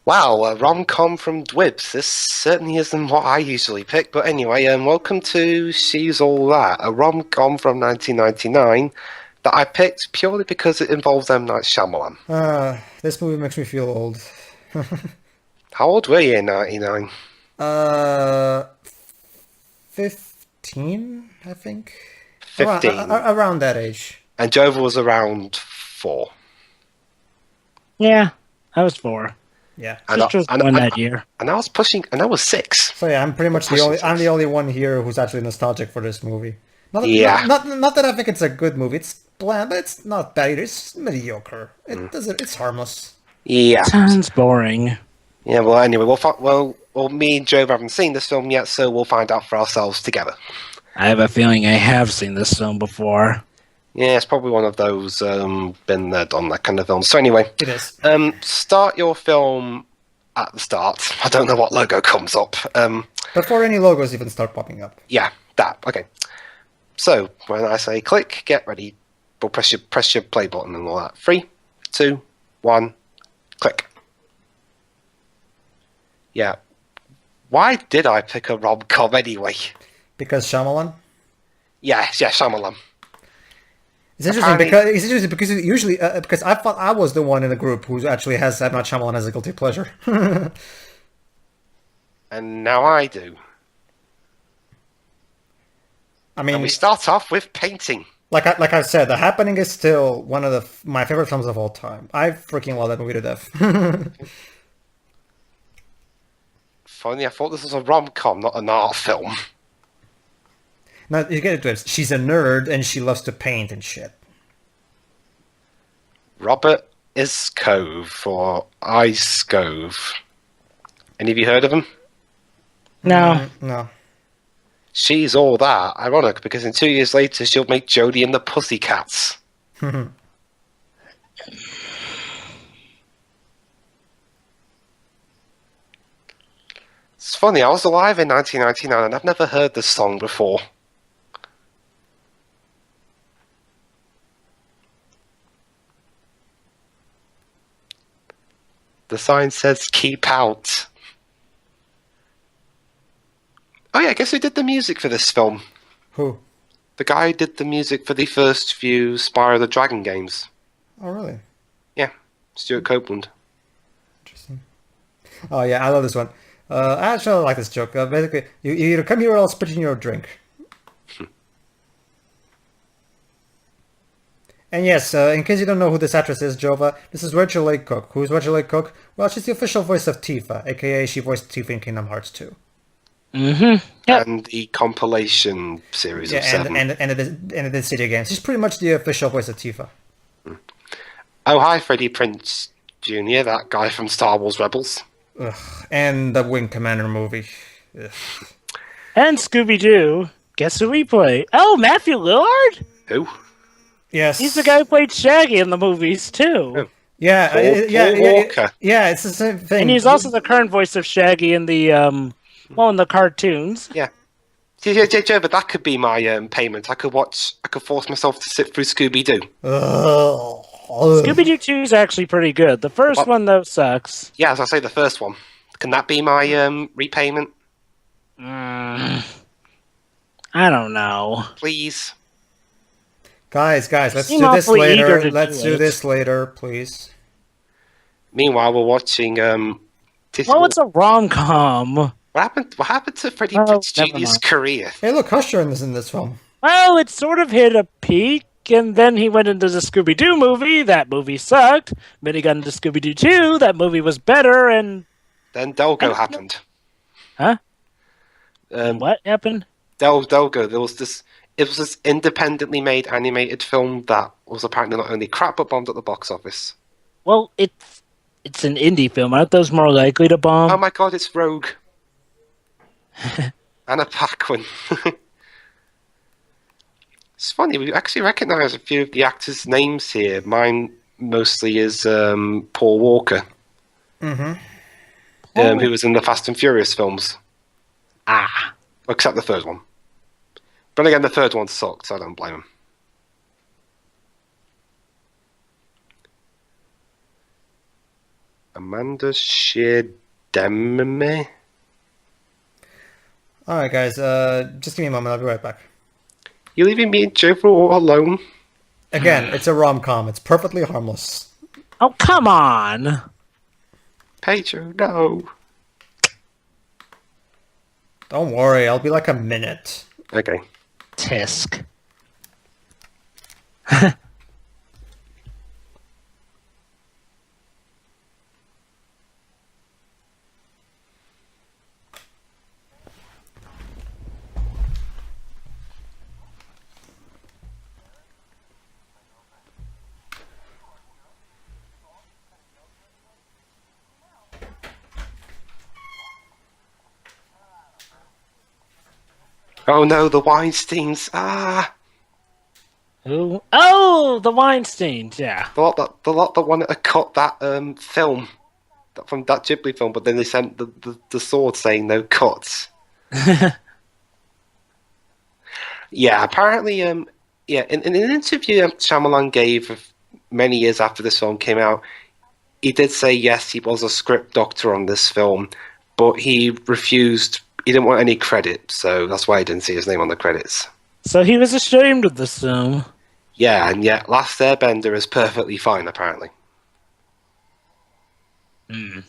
Wow, a rom-com from Dwibs. This certainly isn't what I usually pick, but anyway, welcome to She's All That, a rom-com from 1999 that I picked purely because it involves M.Night Shyamalan. This movie makes me feel old. How old were you in 99? Uh, 15, I think. Around, 15. around that age. And Jova was around 4. Yeah, I was 4. Yeah. And Sister was born that year. And I was pushing, and I was 6. So yeah, I'm pretty much the Pushing only. I'm 6. the only one here who's actually nostalgic for this movie. Yeah. Not that I think it's a good movie. It's bland, but it's not bad either. It's mediocre. It doesn't. It's harmless. Yeah. Sounds boring. Yeah, well, anyway, well, me and Jova haven't seen this film yet, so we'll find out for ourselves together. I have a feeling I have seen this film before. Yeah, it's probably one of those been there, done that kind of films. So anyway, It is. Start your film at the start. I don't know what logo comes up. Before any logos even start popping up. Yeah, that. Okay. So when I say click, get ready. We'll press your play button and all that. 3, 2, 1, click. Yeah. Why did I pick a rom-com anyway? Because Shyamalan. Yeah, Shyamalan. It's interesting because usually because I thought I was the one in the group who actually has M. Night Shyamalan as a guilty pleasure. And now I do. I mean, And we start off with painting. like I said, The Happening is still one of my favorite films of all time. I freaking love that movie to death. Funny, I thought this was a rom-com, not an art film. Now you get it. She's a nerd and she loves to paint and shit. Robert Iscove, or Iscove. Any of you heard of him? No. No. She's All That. Ironic, because in 2 years later she'll make Jodie and the Pussycats. It's funny, I was alive in 1999 and I've never heard this song before. The sign says keep out. Oh yeah, I guess who did the music for this film? Who? The guy who did the music for the first few Spyro the Dragon games. Oh really? Yeah, Stuart Copeland. Interesting. Oh yeah, I love this one. I actually like this joke. Basically, you either come here or I'll spit in your drink. And yes, in case you don't know who this actress is, Jova, this is Rachael Leigh Cook. Who's Rachael Leigh Cook? Well, she's the official voice of Tifa, aka she voiced Tifa in Kingdom Hearts 2. Mm-hmm. Yep. And the compilation series Yeah, of 7. and it is City Games. She's pretty much the official voice of Tifa. Oh, hi, Freddie Prinze Jr., that guy from Star Wars Rebels. Ugh. And the Wing Commander movie. Ugh. And Scooby-Doo. Guess who we play? Oh, Matthew Lillard? Who? Yes. He's the guy who played Shaggy in the movies, too. Oh. Yeah, Paul Walker. yeah, it's the same thing. And he's also the current voice of Shaggy in the, in the cartoons. Yeah. Yeah, but that could be my payment. I could force myself to sit through Scooby-Doo. Ugh. Scooby-Doo 2 is actually pretty good. The first one, though, sucks. Yeah, as I say, the first one. Can that be my repayment? I don't know. Please? Guys, let's Seem do this awfully eager later. to Let's do do it. this later, please. Meanwhile, we're watching... Well, it's a rom-com. What happened to Freddie Oh, Prinze never Jr.'s mind. career? Hey, look, Usher is in this film. Well, it sort of hit a peak, and then he went into the Scooby-Doo movie. That movie sucked. Then he got into Scooby-Doo 2. That movie was better, and... Then Delgo happened. Huh? Um, What happened? Delgo, there was this... It was this independently made animated film that was apparently not only crap, but bombed at the box office. Well, it's an indie film. Aren't those more likely to bomb? Oh my god, it's Rogue. Anna Paquin. It's funny, we actually recognise a few of the actors' names here. Mine mostly is Paul Walker. Mm-hmm. Who was in the Fast and Furious films. Except the third one. But again, the third one sucked, so I don't blame him. Amanda Sheardeme. Alright, guys, just give me a moment, I'll be right back. You leaving me and Jova all alone? Again, it's a rom-com. It's perfectly harmless. Oh, come on! Pedro, no. Don't worry, I'll be like a minute. Okay. Tisk. Oh no, the Weinsteins. Ah! Who? Oh, the Weinsteins, yeah. The lot that wanted to cut that film. From that Ghibli film, but then they sent the sword saying no cuts. Yeah, apparently, in an interview Shyamalan gave many years after this film came out, he did say yes, he was a script doctor on this film, but he refused. He didn't want any credit, so that's why I didn't see his name on the credits. So he was ashamed of this film. Yeah, and yet Last Airbender is perfectly fine, apparently. Hmm.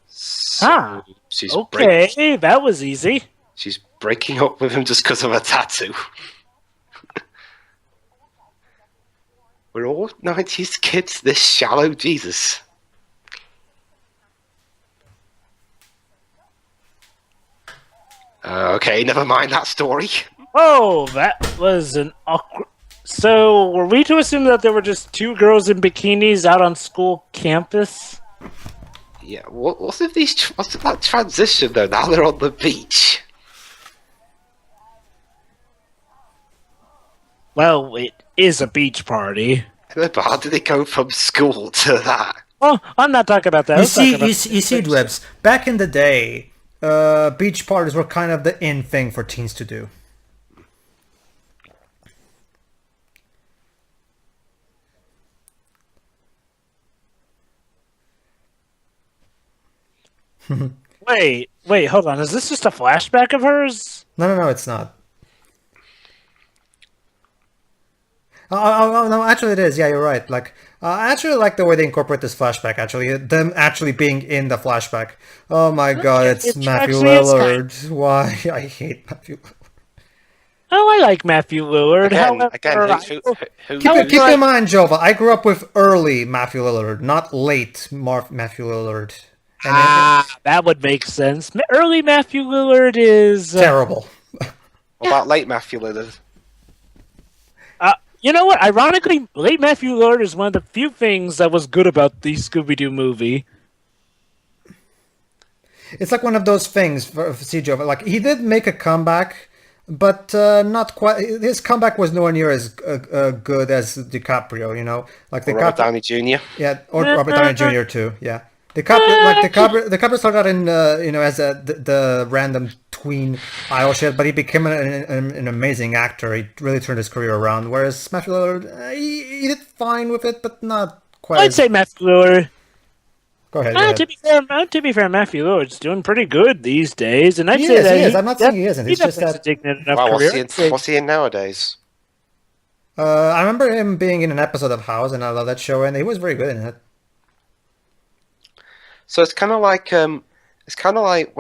So she's Okay, that was easy. She's breaking up with him just because of a tattoo. We're all 90s kids this shallow, Jesus. Okay, never mind that story. Oh, that was an awkward... So, were we to assume that there were just two girls in bikinis out on school campus? Yeah, what's if that transition though? Now they're on the beach. Well, it is a beach party. How did they go from school to that? Oh, I'm not talking about that. You see, Dwebs, back in the day, beach parties were kind of the in thing for teens to do. Wait, hold on. Is this just a flashback of hers? No, it's not. Oh, no, actually it is. Yeah, you're right. Like, I actually like the way they incorporate this flashback, actually. Them actually being in the flashback. Oh my god, it's Matthew Lillard. Why? I hate Matthew Lillard. Oh, I like Matthew Lillard. Keep in mind, Jova, I grew up with early Matthew Lillard, not late Matthew Lillard. That would make sense. Early Matthew Lillard is... terrible. What about late Matthew Lillard? You know what? Ironically, late Matthew Lillard is one of the few things that was good about the Scooby-Doo movie. It's like one of those things for Jova. Like, he did make a comeback, but not quite. His comeback was nowhere near as good as DiCaprio, you know? Like Robert Downey Jr. Yeah, or Robert Downey Jr. too, yeah. DiCaprio started out in as the random tween idol shit, but he became an amazing actor. He really turned his career around. Whereas Matthew Lillard, he did fine with it, but not quite. I'd say Matthew Lillard. Go ahead. To be fair, Matthew Lillard's doing pretty good these days, and I'd say he is. I'm not saying he isn't. It's just that. What's he in nowadays? I remember him being in an episode of House, and I love that show, and he was very good in it. So it's kind of like when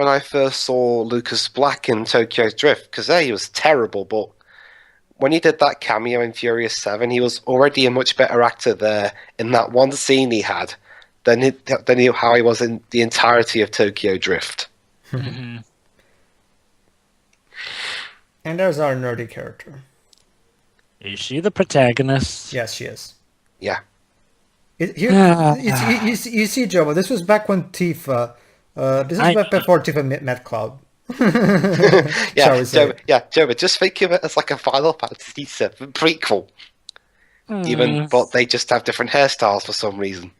I first saw Lucas Black in Tokyo Drift, because he was terrible, but when he did that cameo in Furious 7, he was already a much better actor there in that one scene he had than how he was in the entirety of Tokyo Drift. Mm-hmm. And there's our nerdy character. Is she the protagonist? Yes, she is. Yeah. You see, Joe, this was back when Tifa... this was back before Tifa met Cloud. Joe, but just think of it as like a Final Fantasy VII prequel. But they just have different hairstyles for some reason.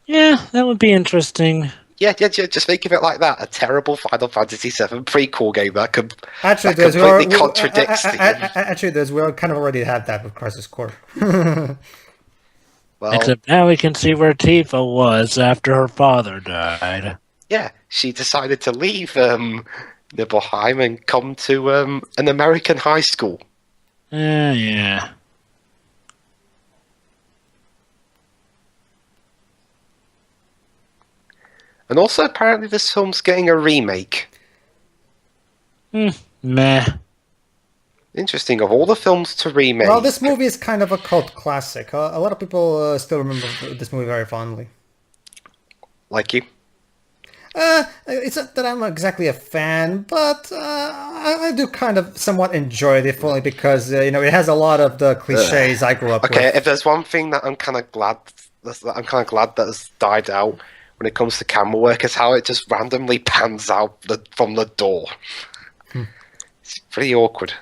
Yeah, that would be interesting. Yeah, just think of it like that. A terrible Final Fantasy VII prequel game that Actually, completely contradicts the game. Actually, we kind of already had that with Crisis Core. Well, Except now we can see where Tifa was after her father died. yeah, she decided to leave Nibelheim and come to an American high school. Yeah. And also, apparently, this film's getting a remake. Meh. Interesting, of all the films to remake. Well, this movie is kind of a cult classic. A lot of people still remember this movie very fondly. Like you? It's not that I'm not exactly a fan, but I do kind of somewhat enjoy it, if only because it has a lot of the cliches I grew up with. Okay, if there's one thing that I'm kind of glad that has died out when it comes to camera work, is how it just randomly pans out from the door. It's pretty awkward.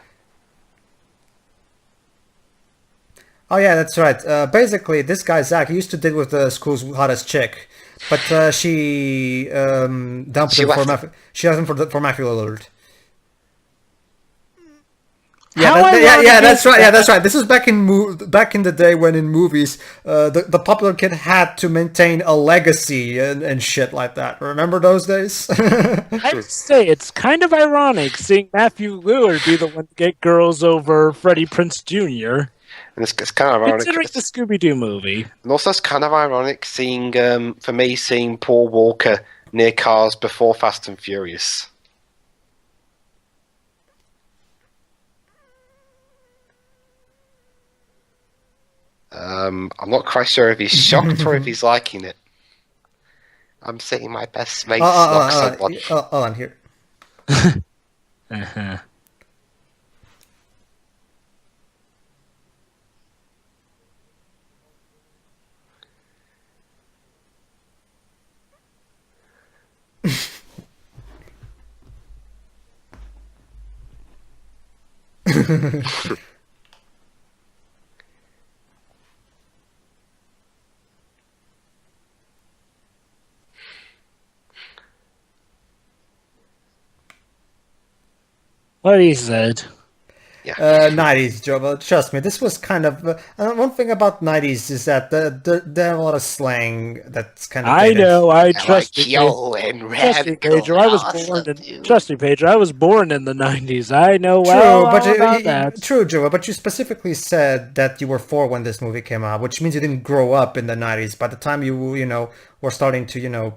Oh yeah, that's right. Basically, this guy Zach used to date with the school's hottest chick, but she dumped him she left him for Matthew Lillard. Yeah, that's right. Yeah, that's right. This was back in the day when in movies, the popular kid had to maintain a legacy and shit like that. Remember those days? I'd say it's kind of ironic seeing Matthew Lillard be the one to get girls over Freddie Prinze Jr. And it's kind of ironic. Considering the Scooby-Doo movie. And also, it's kind of ironic seeing Paul Walker near cars before Fast and Furious. I'm not quite sure if he's shocked or if he's liking it. I'm seeing my best mate knock someone. Hold on here. Uh-huh. What he said. Yeah. 90s, Joe. But trust me, this was kind of one thing about 90s is that they have a lot of slang that's kind of. I know. I trust like you, Pedro. Trust me, Pedro. I was born in the 90s. I know about that. True, Joe. But you specifically said that you were 4 when this movie came out, which means you didn't grow up in the 90s. By the time you were starting to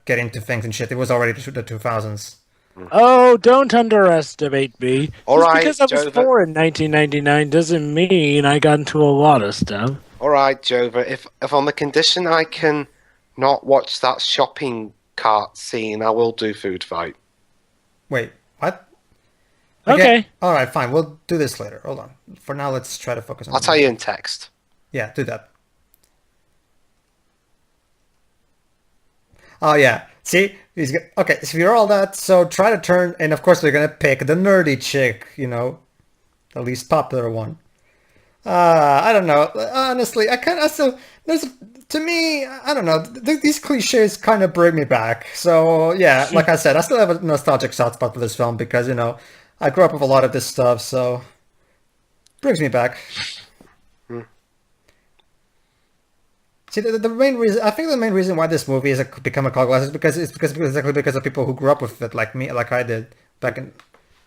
get into things and shit, it was already the 2000s. Oh, don't underestimate me. All Just right, because I was born in 1999 doesn't mean I got into a lot of stuff. All right, Jova. If on the condition I can not watch that shopping cart scene, I will do food fight. Wait, what? Okay. All right, fine. We'll do this later. Hold on. For now, let's try to focus on. I'll tell you in text. Yeah, do that. Oh yeah. See, okay. So you're all that. So try to turn, and of course they're gonna pick the nerdy chick. The least popular one. I don't know. Honestly, I kind of still. To me, I don't know. These cliches kind of bring me back. So yeah, like I said, I still have a nostalgic soft spot for this film because I grew up with a lot of this stuff. So brings me back. See, the main reason I think the main reason why this movie has become a cult classic is because of people who grew up with it, like me, like I did back in.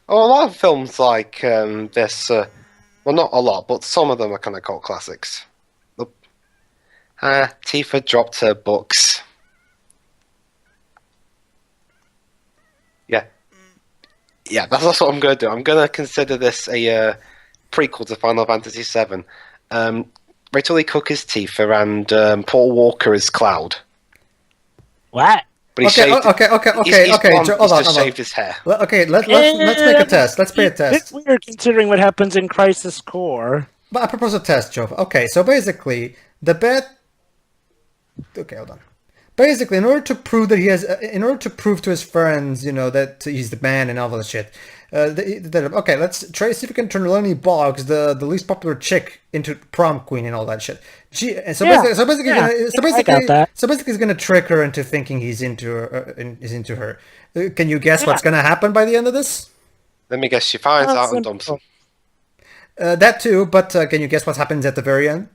Oh, a lot of films like this. Well, not a lot, but some of them are kind of cult classics. Tifa dropped her books. Yeah, that's what I'm going to do. I'm going to consider this a prequel to Final Fantasy VII. Rachel Lee Cook is Tifa and Paul Walker is Cloud. What? But he okay. Hold on. Shaved his hair. Okay, let's make a test. Let's pay a test. It's weird considering what happens in Crisis Core. But I propose a test, Joe. Okay, so basically, okay, hold on. Basically, in order to prove to his friends, that he's the man and all that shit, Okay, let's try see if we can turn Lenny Boggs, the least popular chick, into prom queen and all that shit. I got that. So basically, he's gonna trick her into thinking he's into her. Can you guess what's gonna happen by the end of this? Let me guess. She finds out and dumps him. That too, but can you guess what happens at the very end?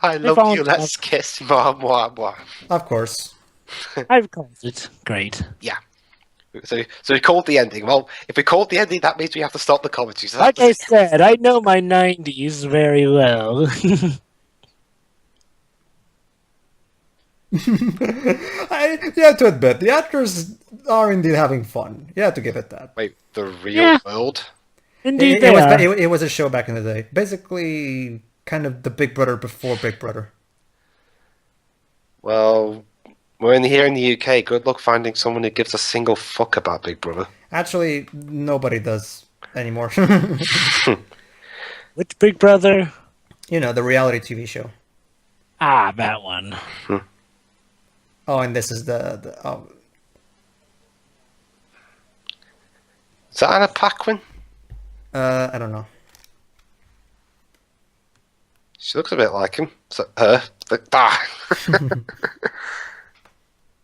I love you. Let's kiss. Blah blah blah. Of course. I've called it. Great. Yeah. So we called the ending. Well, if we called the ending, that means we have to stop the commentary. So like I said, I know my 90s very well. You have to admit, the actors are indeed having fun. You have to give it that. Wait, the real world? Indeed, it was a show back in the day. Basically, kind of the Big Brother before Big Brother. Well, we're here in the UK. Good luck finding someone who gives a single fuck about Big Brother. Actually, nobody does anymore. Which Big Brother? You know, the reality TV show. Ah, that one. Oh, and this is the Is that Anna Paquin? I don't know. She looks a bit like him. So, her.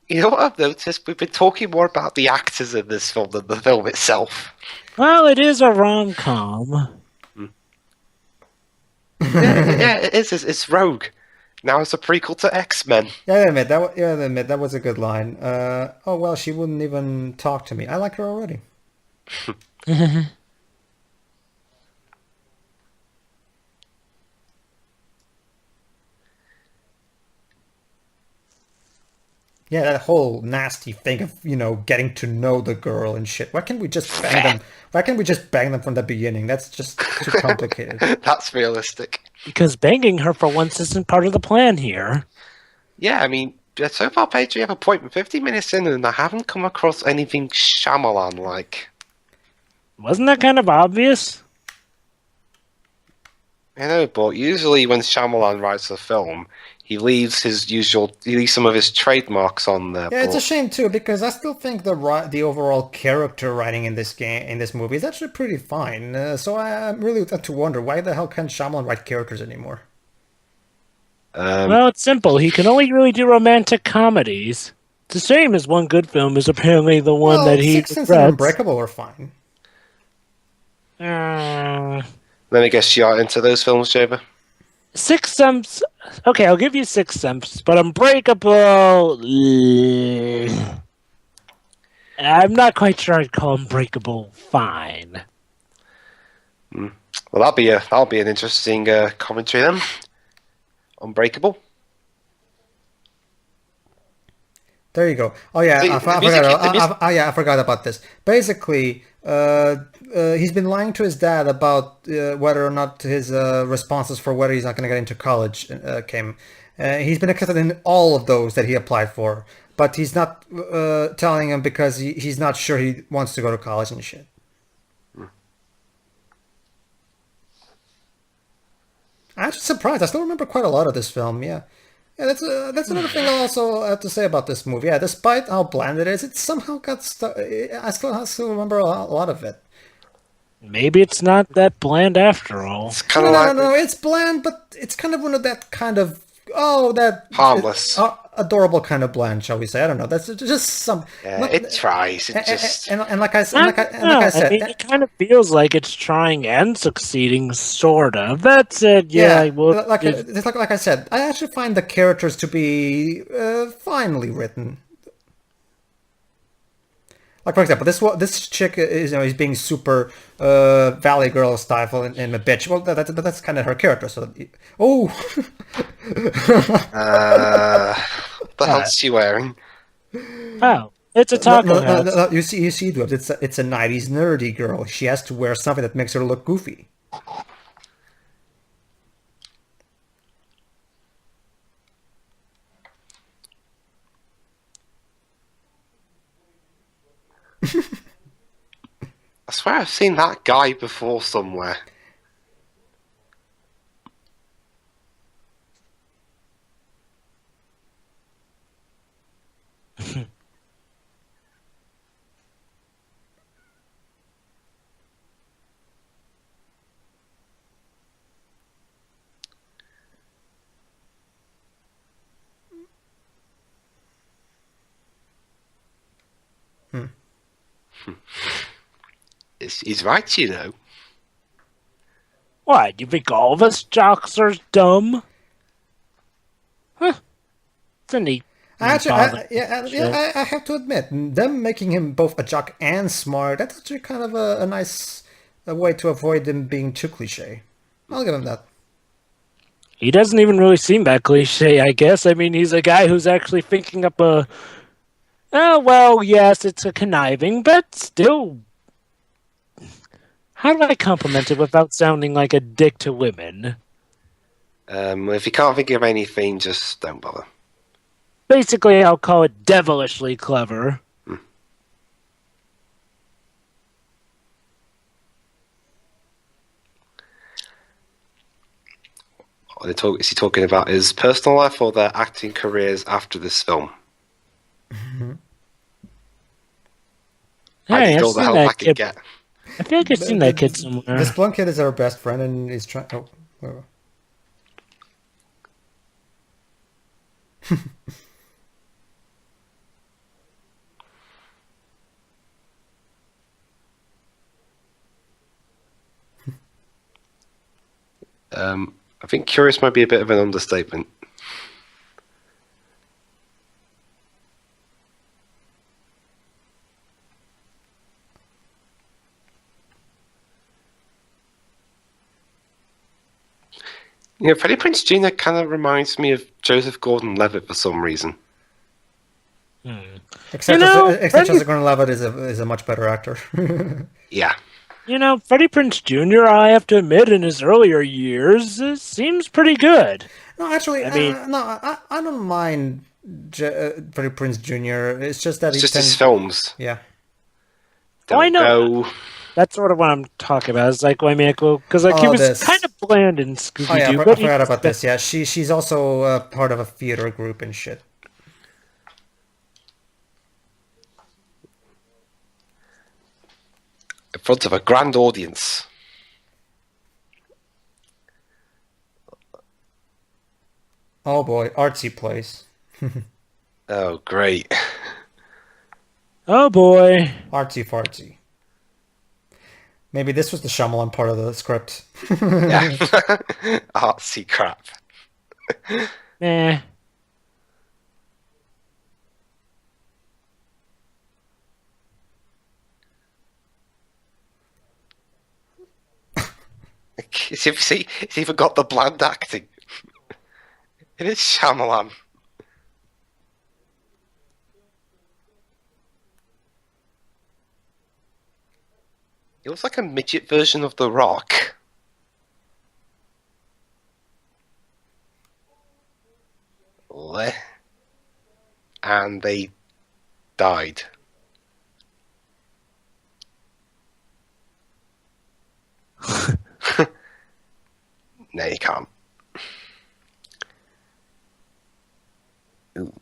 You know what I've noticed? We've been talking more about the actors in this film than the film itself. Well, it is a rom-com. Yeah, it is. It's Rogue. Now it's a prequel to X-Men. Yeah, I admit that was a good line. Oh well, she wouldn't even talk to me. I like her already. Yeah, that whole nasty thing of, getting to know the girl and shit. Why can't we just bang them? Why can't we just bang them from the beginning? That's just too complicated. That's realistic. Because banging her for once isn't part of the plan here. Yeah, I mean, so far, Paige, you have a point. 50 minutes in, and I haven't come across anything Shyamalan-like. Wasn't that kind of obvious? I know, but usually when Shyamalan writes a film, he leaves some of his trademarks on there. Yeah, it's a shame too, because I still think the overall character writing in this movie is actually pretty fine. So I'm really left to wonder, why the hell can't Shyamalan write characters anymore? Well, it's simple. He can only really do romantic comedies. It's a shame his one good film is apparently the one that he Sixth Sense and Unbreakable are fine. Let me guess, you are into those films, Java? Sixth Sense. Okay, I'll give you Sixth Sense, but Unbreakable. I'm not quite sure I'd call Unbreakable fine. Well, that'll be an interesting commentary then. Unbreakable. There you go. Oh yeah, I forgot about this. Basically, he's been lying to his dad about whether or not his responses for whether he's not going to get into college came. He's been accepted in all of those that he applied for, but he's not telling him because he's not sure he wants to go to college and shit. I'm actually surprised. I still remember quite a lot of this film. Yeah, that's another thing I also have to say about this movie. Yeah, despite how bland it is, it somehow got I still remember a lot of it. Maybe it's not that bland after all. It's kind of no, it's bland, but it's kind of one of that kind of harmless, adorable kind of bland, shall we say? I don't know. That's just some. Yeah, it tries. It just and like I said, I mean, it kind of feels like it's trying and succeeding, sort of. That's it. Yeah, like I said, I actually find the characters to be finely written. Like, for example, this chick is being super Valley Girl style and a bitch. Well, that's kind of her character. So, what the hell's she wearing? Oh, it's a taco hat. No, you see, Dwebs, it's a 90s nerdy girl. She has to wear something that makes her look goofy. I swear I've seen that guy before somewhere. He's right, you know. What, you think all of us jocks are dumb? Huh. It's a neat... Actually, shit. I have to admit, them making him both a jock and smart, that's actually kind of a nice way to avoid him being too cliche. I'll give him that. He doesn't even really seem that cliche, I guess. I mean, he's a guy who's actually thinking up a... Oh, well, yes, it's a conniving, but still... How do I compliment it without sounding like a dick to women? If you can't think of anything, just don't bother. Basically, I'll call it devilishly clever. Is he talking about his personal life or their acting careers after this film? I Hey, need I've all the seen help that I can kid. get. I feel like I've seen that kid somewhere. This blonde kid is our best friend, and he's trying. Oh, wait. I think curious might be a bit of an understatement. You know, Freddie Prinze Jr. kind of reminds me of Joseph Gordon-Levitt for some reason. Except Joseph Gordon-Levitt is a much better actor. Yeah. You know, Freddie Prinze Jr., I have to admit, in his earlier years, seems pretty good. No, actually, I mean- I don't mind Freddie Prinze Jr. It's just that It's just his films. Yeah. I know. Go. That's sort of what I'm talking about. It's like, because he was this. kind of bland in Scooby-Doo. Oh yeah, I but forgot about this. Yeah, she's also part of a theater group and shit. In front of a grand audience. Oh boy, artsy place. Oh, great. Oh boy. Artsy fartsy. Maybe this was the Shyamalan part of the script. Yeah. Artsy crap. Eh. It's even got the bland acting. It is Shyamalan. It looks like a midget version of The Rock. And they died. No, you can't. Ooh.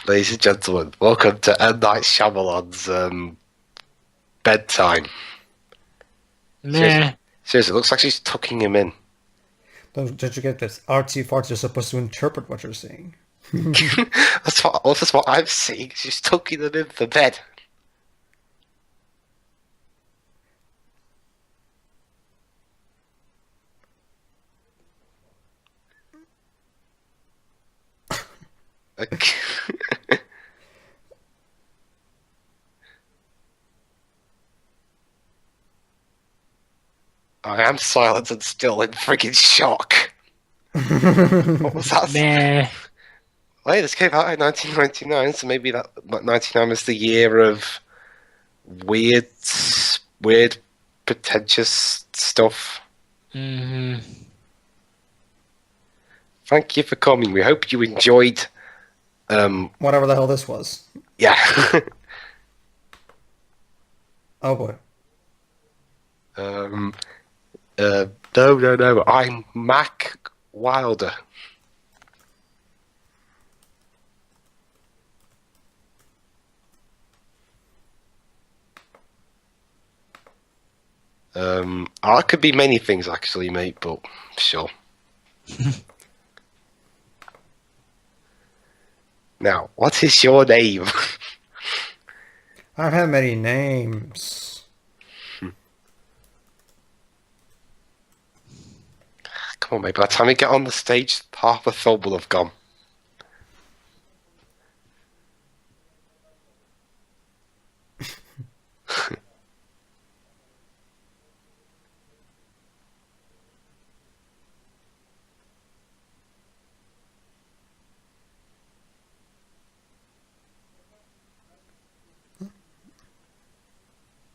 Ladies and gentlemen, welcome to M.Night Shyamalan's bedtime. Meh. Seriously, it looks like she's tucking him in. Don't you get this? Artsy farts are supposed to interpret what you're saying. That's what I'm seeing. She's tucking them in for bed. I am silent and still in friggin' shock. What was that? Meh. Hey, this came out in 1999, so maybe that 99 was the year of weird, pretentious stuff. Mm-hmm. Thank you for coming. We hope you enjoyed. Whatever the hell this was. Yeah. Oh boy. No. I'm Mac Wilder. I could be many things actually, mate, but sure. Now, what is your name? I've had many names. Come on, mate. By the time we get on the stage, half the film will have gone.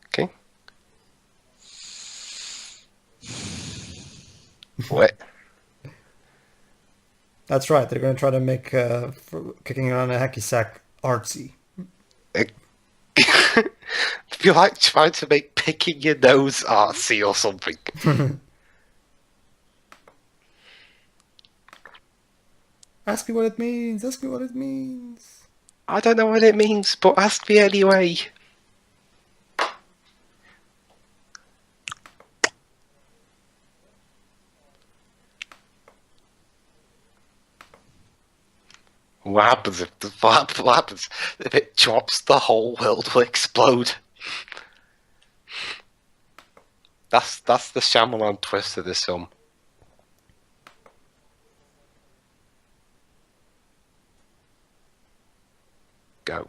Okay. What? That's right. They're going to try to make kicking around a hacky sack artsy. I feel like trying to make picking your nose artsy or something. Ask me what it means. Ask me what it means. I don't know what it means, but ask me anyway. What happens if it drops? The whole world will explode. That's the Shyamalan twist of this film. Go.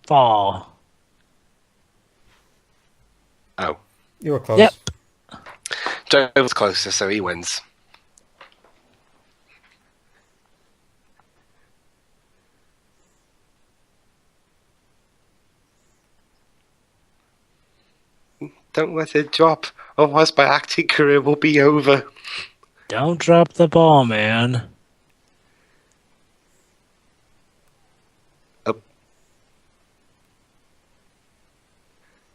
Fall. Oh. You were close. Yep. Joe was closer, so he wins. Don't let it drop, otherwise my acting career will be over. Don't drop the ball, man.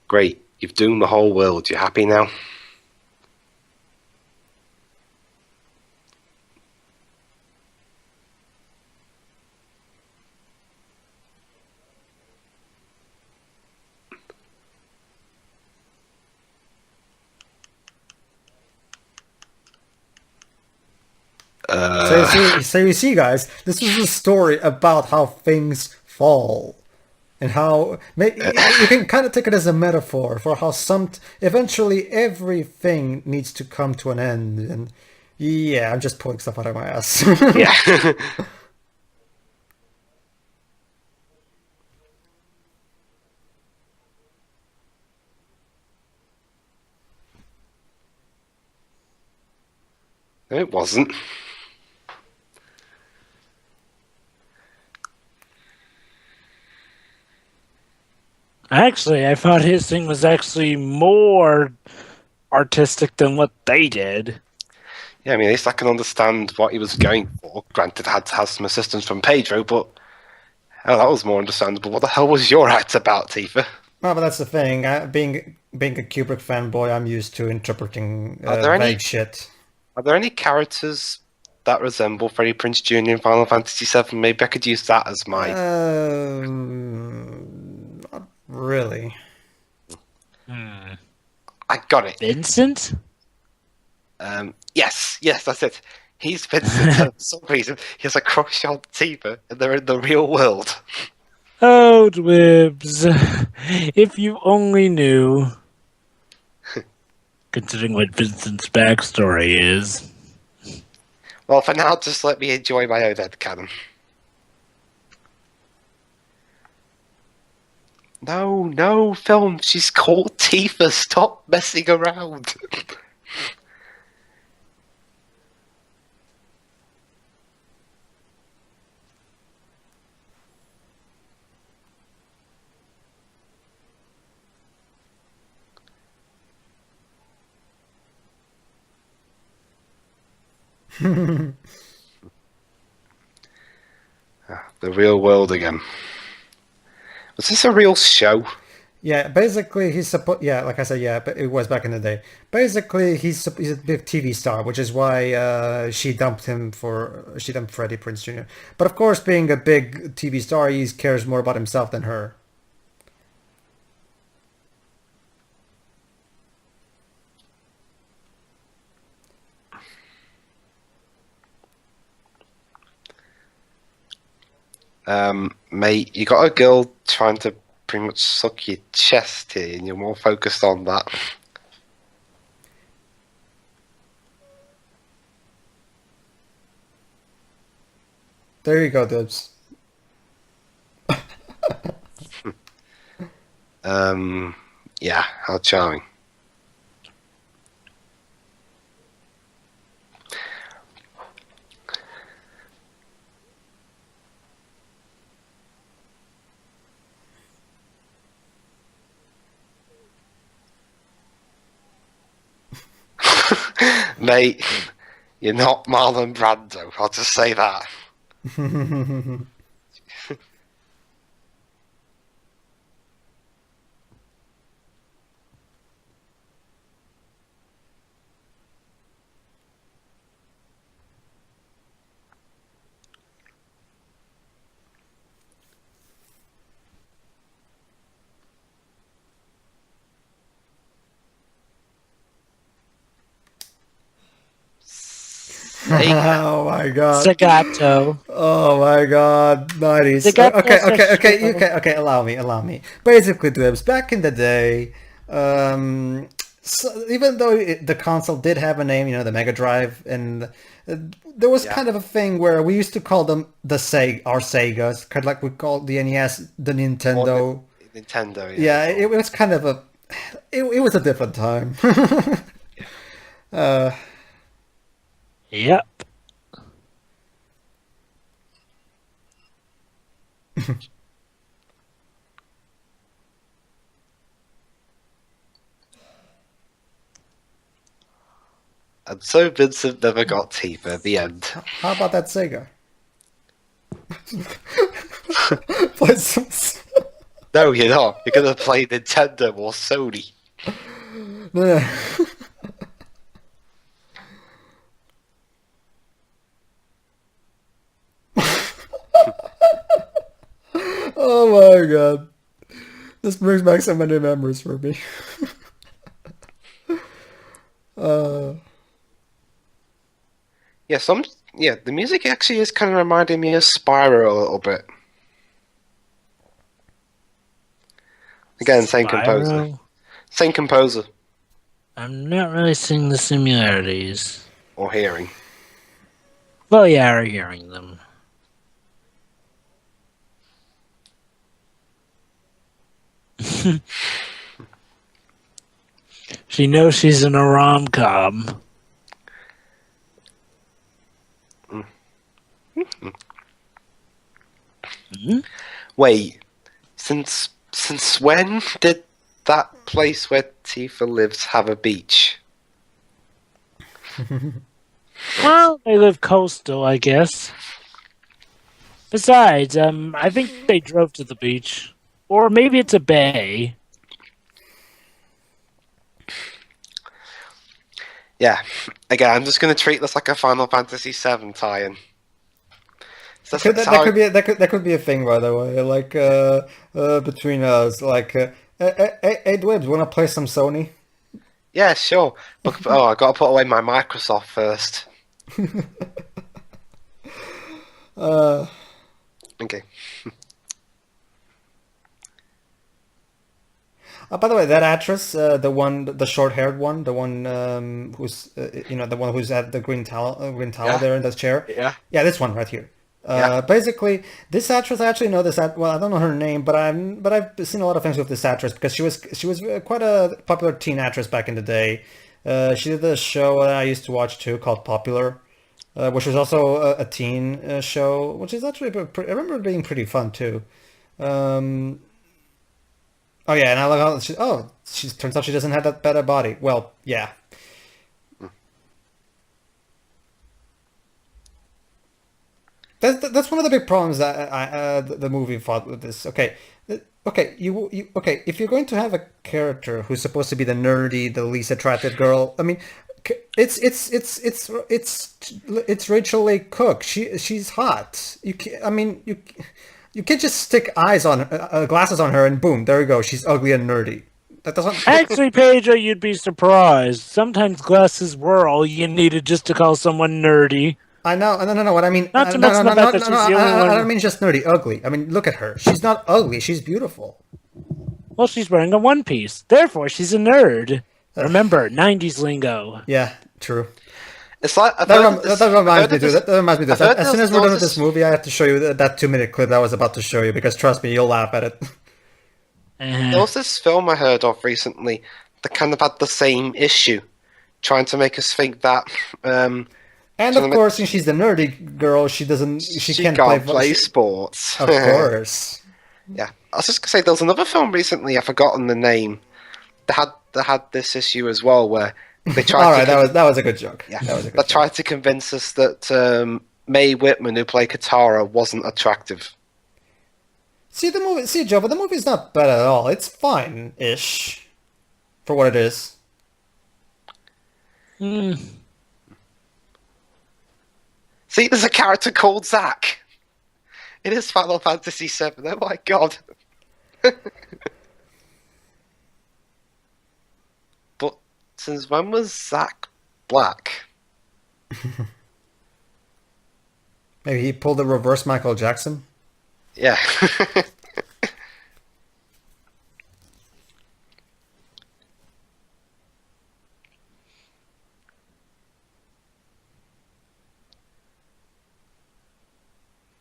Great, you've doomed the whole world. You happy now? So you see, guys, this is a story about how things fall. And how you can kind of take it as a metaphor for how eventually everything needs to come to an end. And yeah, I'm just pulling stuff out of my ass. Yeah. It wasn't. Actually, I thought his thing was actually more artistic than what they did. Yeah, I mean, at least I can understand what he was going for. Granted, I had to have some assistance from Pedro, but hell, that was more understandable. What the hell was your act about, Tifa? No, but that's the thing. Being a Kubrick fanboy, I'm used to interpreting there any- vague shit. Are there any characters that resemble Freddie Prinze Jr. in Final Fantasy VII? Maybe I could use that as my... Not really. I got it. Vincent? Yes, that's it. He's Vincent. For some reason, he has a crush on Tifa, and they're in the real world. Oh, Dwibs. If you only knew. Considering what Vincent's backstory is. Well, for now, just let me enjoy my own headcanon. No, film. She's called Tifa. Stop messing around. The real world again. Was this a real show? Yeah, basically he's supposed. Yeah, like I said, yeah, but it was back in the day. Basically, he's a big TV star, which is why she dumped Freddie Prinze Jr. But of course, being a big TV star, he cares more about himself than her. Mate, you got a girl trying to pretty much suck your chest here, and you're more focused on that. There you go, Dibs. Yeah, how charming. Mate, you're not Marlon Brando, I'll just say that. Oh my god. Staccato. Oh my god. 90s. Staccato Okay, allow me. Basically, Dibs, back in the day, so even though the console did have a name, the Mega Drive, and there was kind of a thing where we used to call them our Segas, kind of like we called the NES the Nintendo. Nintendo, yeah. It was kind of it was a different time. Yep. And so Vincent never got Tifa, the end. How about that Sega? Play some... No, you're not. You're gonna play Nintendo or Sony. No. Oh my god. This brings back so many memories for me. Yeah, the music actually is kind of reminding me of Spyro a little bit. Again, same composer. Spyro? Same composer. I'm not really seeing the similarities. Or hearing. Well, yeah, we're hearing them. She knows she's in a rom-com. Wait, since when did that place where Tifa lives have a beach? Well, they live coastal, I guess. Besides, I think they drove to the beach. Or maybe it's a bay. Yeah, again, I'm just going to treat this like a Final Fantasy VII tie-in. So that could be a thing, by the way. Like between us, like, hey, Dwebs, want to play some Sony? Yeah, sure. But, I got to put away my Microsoft first. Okay. By the way, that actress, the short-haired one, the one who's, the one who's at the green towel there in the chair. Yeah, this one right here. Basically, this actress, I actually know this. Well, I don't know her name, but I've seen a lot of things with this actress because she was quite a popular teen actress back in the day. She did a show that I used to watch too called Popular, which was also a teen show, which is actually I remember it being pretty fun too. Oh yeah, and I love how she turns out she doesn't have that better body. Well, yeah. That's one of the big problems that the movie fought with this. Okay, if you're going to have a character who's supposed to be the nerdy, the least attractive girl, I mean, it's Rachael Leigh Cook. She's hot. You can't just stick glasses on her and boom, there you go. She's ugly and nerdy. That doesn't. Actually, Pedro, you'd be surprised. Sometimes glasses were all you needed just to call someone nerdy. I know. No. What I mean, Not to mention the fact that she's the only one. I don't mean just nerdy, ugly. I mean, look at her. She's not ugly. She's beautiful. Well, she's wearing a one piece. Therefore, she's a nerd. Remember, 90s lingo. Yeah, true. It's like That reminds me, dude. That reminds me of this. As soon as we're done with this movie, I have to show you that 2-minute clip that I was about to show you, because trust me, you'll laugh at it. There was this film I heard of recently that kind of had the same issue, trying to make us think that. And of course, since she's the nerdy girl, she can't play sports. Of course. Yeah, I was just gonna say there was another film recently. I've forgotten the name. That had this issue as well, where they tried. All right, that was a good joke. Yeah, that was a good they joke. tried to convince us that Mae Whitman, who played Katara, wasn't attractive. See, Joe, but the movie's not bad at all. It's fine-ish for what it is. See, there's a character called Zack. It is Final Fantasy VII. Oh my god. But since when was Zack black? Maybe he pulled a reverse Michael Jackson? Yeah.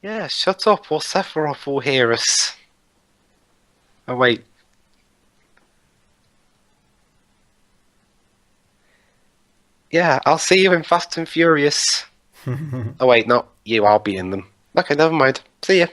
Yeah, shut up, or Sephiroth will hear us. Oh, wait. Yeah, I'll see you in Fast and Furious. Oh, wait, not you, I'll be in them. Okay, never mind. See ya.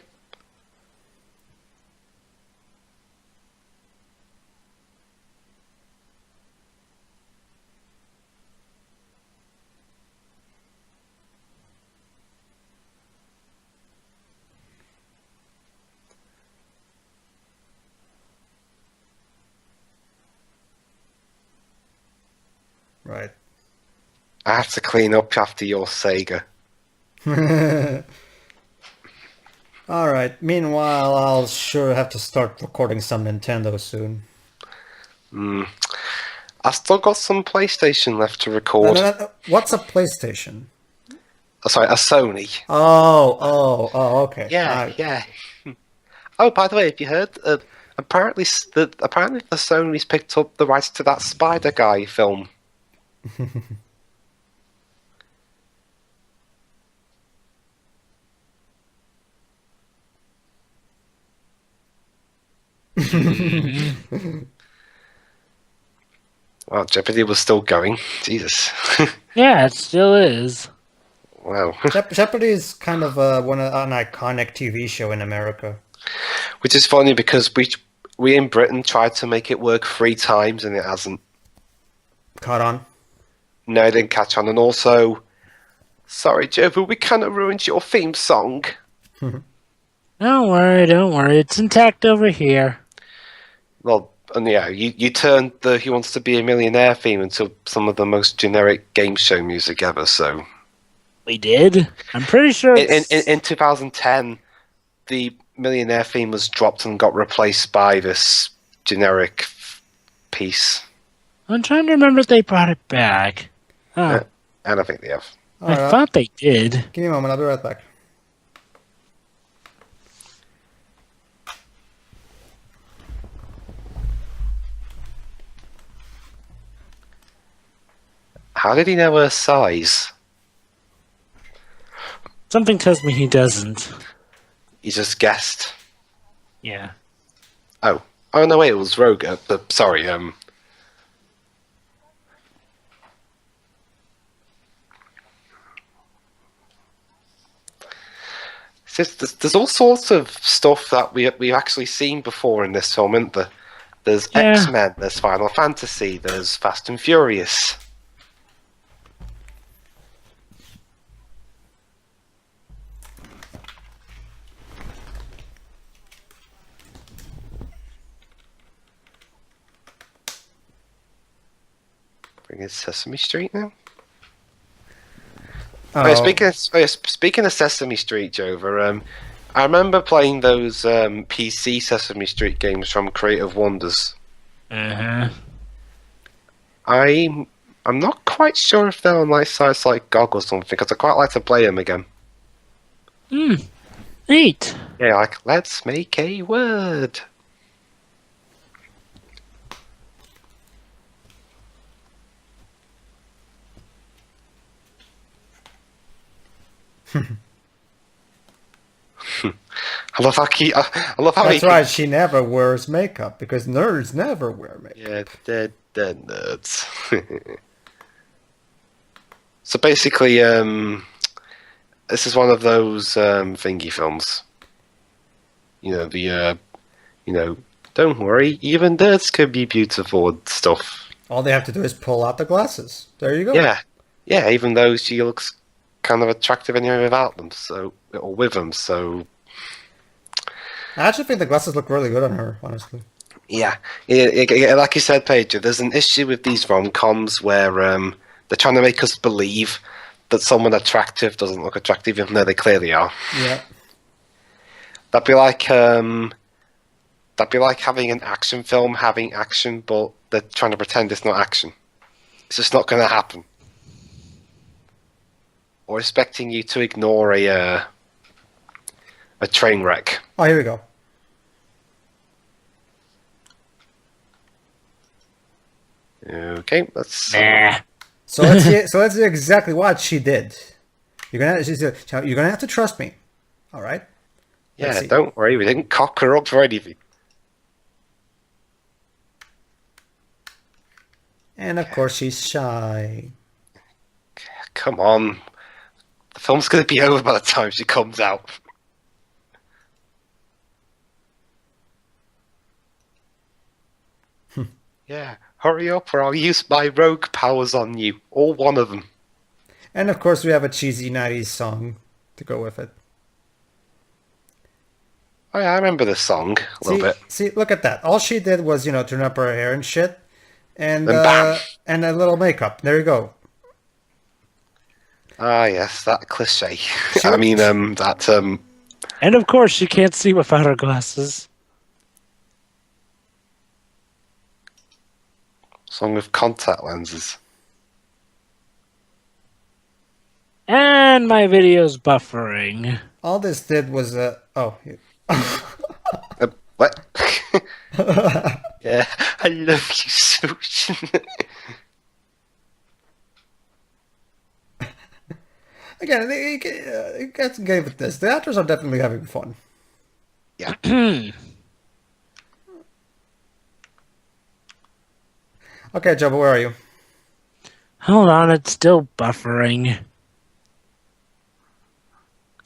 Right. I have to clean up after your Sega. Alright, meanwhile, I'll sure have to start recording some Nintendo soon. I've still got some PlayStation left to record. What's a PlayStation? Oh, sorry, a Sony. Oh, okay. Yeah. Oh, by the way, have you heard? Apparently the Sony's picked up the rights to that Spider Guy film. Well, Jeopardy was still going. Jesus. Yeah, it still is. Wow. Jeopardy is kind of an iconic TV show in America. Which is funny because we in Britain tried to make it work 3 times and it hasn't. Caught on? No, it didn't catch on. And also, sorry, Joe, but we kind of ruined your theme song. Don't worry. It's intact over here. Well, and yeah, you turned the He Wants to Be a Millionaire theme into some of the most generic game show music ever, so... We did? I'm pretty sure in 2010, the Millionaire theme was dropped and got replaced by this generic piece. I'm trying to remember if they brought it back. Oh. And I think they have. I thought they did. Give me a moment, I'll be right back. How did he know her size? Something tells me he doesn't. He just guessed. Yeah. Oh no, wait, it was Roger. But sorry, There's all sorts of stuff that we've actually seen before in this film, isn't there? There's X-Men, there's Final Fantasy, there's Fast and Furious. Bring in Sesame Street now. Oh, speaking of Sesame Street, Jover, I remember playing those PC Sesame Street games from Creative Wonders. Uh-huh. I'm not quite sure if they're on like sites like GOG or something, because I quite like to play them again. Neat. Yeah, like, let's make a word. I love how That's right. She never wears makeup because nerds never wear makeup. Yeah, they're nerds. So basically, this is one of those thingy films. Don't worry, even nerds can be beautiful and stuff. All they have to do is pull out the glasses. There you go. Yeah. Even though she looks kind of attractive anyway without them, or with them. So I actually think the glasses look really good on her, honestly. yeah, like you said, Paige, there's an issue with these rom-coms where they're trying to make us believe that someone attractive doesn't look attractive, even though they clearly are. Yeah. That'd be like having an action film having action, but they're trying to pretend it's not action. It's just not going to happen. Or expecting you to ignore a train wreck. Oh, here we go. Okay, let's. Nah. So let's see exactly what she did. You're gonna have to trust me. All right. Yeah, don't worry, we didn't cock her up for anything. And of course she's shy. Come on, the film's going to be over by the time she comes out. Yeah, hurry up or I'll use my rogue powers on you. All one of them. And of course we have a cheesy 90s song to go with it. Oh yeah, I remember this song a little bit. See, look at that. All she did was, turn up her hair and shit. And bam. And a little makeup. There you go. Ah yes, that cliche. I mean, that... And of course she can't see without her glasses. Song with contact lenses. And my video's buffering. All this did was What? Yeah, I love you, Susan. Again, you guys gave it this. The actors are definitely having fun. Yeah. Okay, Joe, where are you? Hold on, it's still buffering.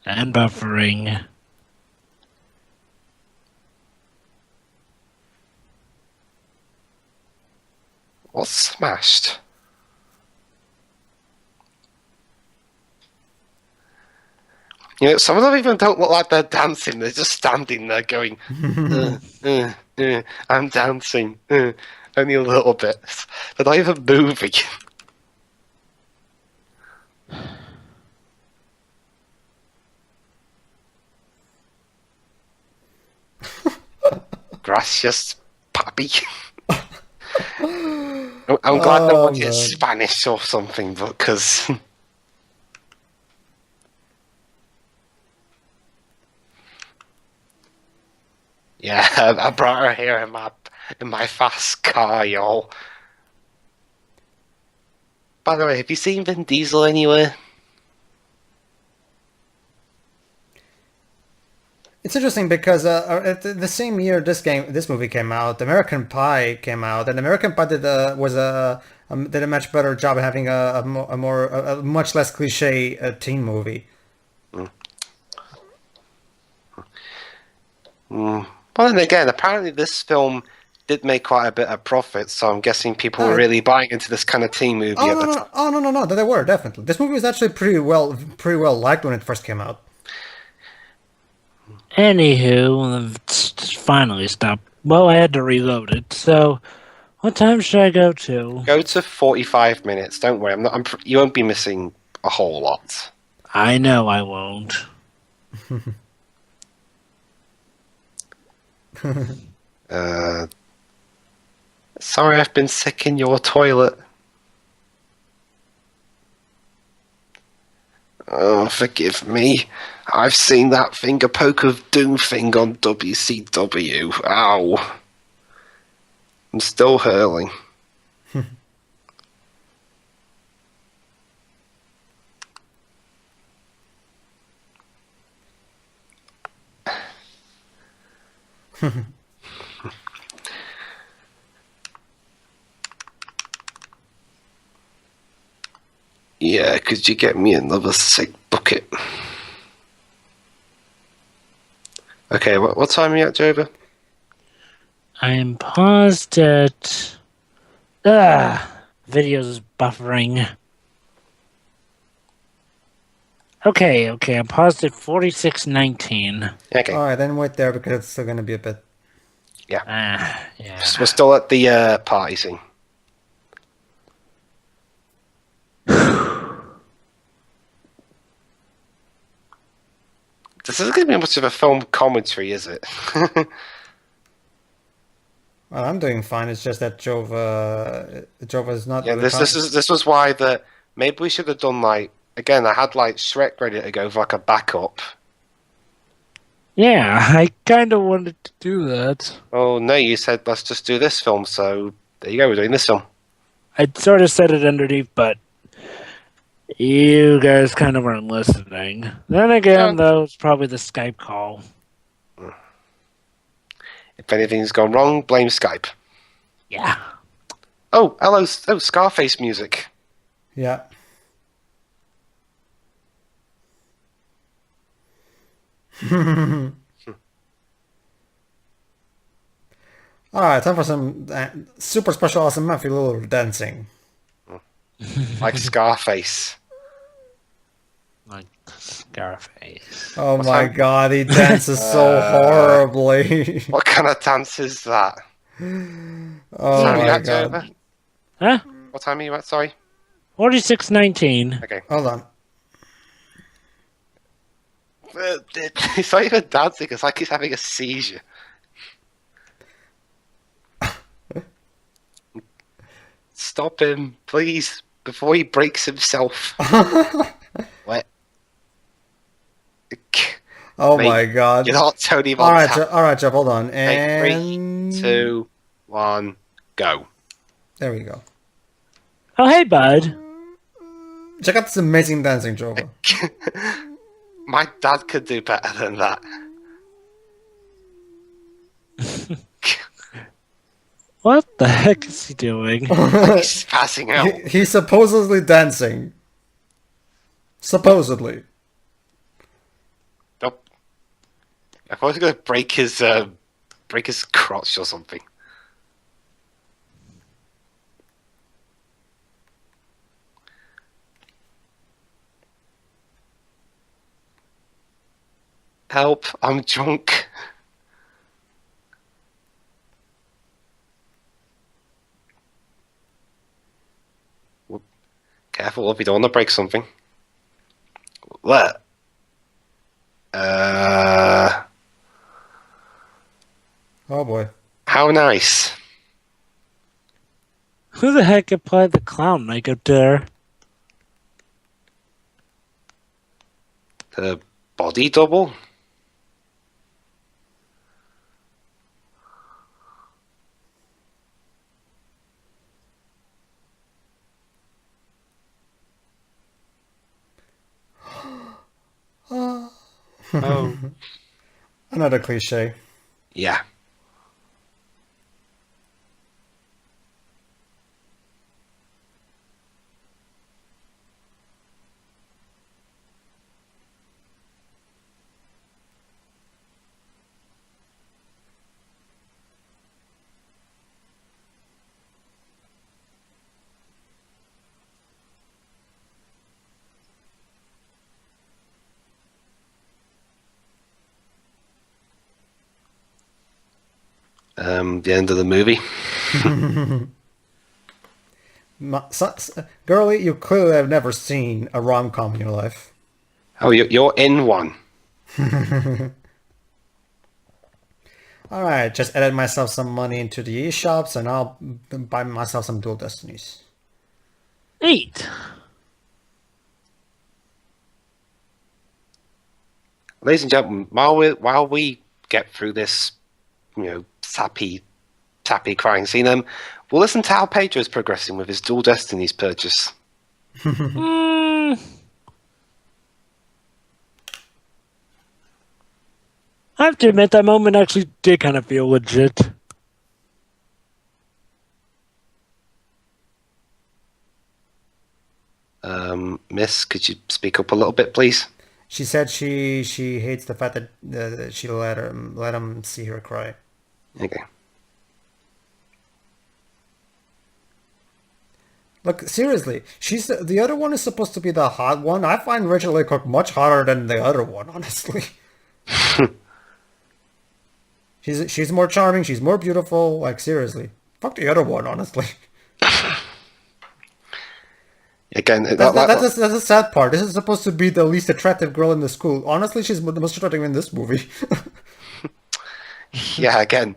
And buffering. What's smashed? Some of them even don't look like they're dancing. They're just standing there going, I'm dancing. Only a little bit. They're not even moving. Gracias, papi. I'm glad no one is Spanish or something, but because... Yeah, I brought her here in my fast car, y'all. By the way, have you seen Vin Diesel anywhere? It's interesting because at the same year this movie came out, American Pie came out, and American Pie did a much better job of having a much less cliche teen movie. Well, then again, apparently this film did make quite a bit of profit, so I'm guessing people were really buying into this kind of teen movie at the time. Oh no, they were definitely. This movie was actually pretty well liked when it first came out. Anywho, finally stopped. Well, I had to reload it. So, what time should I go to? Go to 45 minutes. Don't worry, you won't be missing a whole lot. I know I won't. Sorry, I've been sick in your toilet. Oh, forgive me. I've seen that finger poke of doom thing on WCW. Ow. I'm still hurling. Yeah, could you get me another sick bucket? Okay, what time are you at, Jova? I am paused at... video's buffering. Okay, I'm paused at 46:19. Okay. All right, then wait there because it's still going to be a bit. Yeah. We're still at the party scene. This isn't going to be much of a film commentary, is it? Well, I'm doing fine. It's just that Jova's not. Yeah, really this was why that maybe we should have done again. I had Shrek ready to go for a backup. Yeah, I kind of wanted to do that. Oh no, you said let's just do this film. So there you go. We're doing this film. I sort of said it underneath, but you guys kind of weren't listening. Then again, though, it's probably the Skype call. If anything's gone wrong, blame Skype. Yeah. Oh, hello. Oh, Scarface music. Yeah. Alright, time for some super special awesome Matthew Lillard dancing. Like Scarface. Like Scarface. Oh What's my that? god, he dances so horribly. What kind of dance is that? Oh Time are you my at, god. Jova? Huh? What time are you at? Sorry. 46:19. Okay. Hold on. It's not even dancing. It's like he's having a seizure. Stop him, please, before he breaks himself. What? Oh Mate, my god. You're not Tony Montana. Alright, Jeff, hold on. Okay, And 3, 2, 1, go. there we go. Oh, hey, bud. Check out this amazing dancing, Jova. My dad could do better than that. What the heck is he doing? He's passing out. He's supposedly dancing. Supposedly. Nope. I thought he was going to break his crotch or something. Help, I'm drunk. Whoop. Careful if you don't want to break something. What? Oh boy. How nice. Who the heck applied the clown makeup there? The body double? Oh. Another cliche. Yeah. The end of the movie. Girlie, you clearly have never seen a rom-com in your life. Oh, you're in one. Alright, just added myself some money into the eShops and I'll buy myself some Dual Destinies. 8. Ladies and gentlemen, while we get through this, sappy crying scene, we'll listen to how Pedro's progressing with his Dual Destinies purchase. I have to admit, that moment actually did kind of feel legit. Miss, could you speak up a little bit, please? She said she hates the fact that she let him see her cry. Okay. Look, seriously, the other one is supposed to be the hot one. I find Rachel Leigh Cook much hotter than the other one, honestly. She's more charming. She's more beautiful. Like, seriously, fuck the other one, honestly. Again, That's the sad part. This is supposed to be the least attractive girl in the school. Honestly, she's the most attractive in this movie. yeah. Again,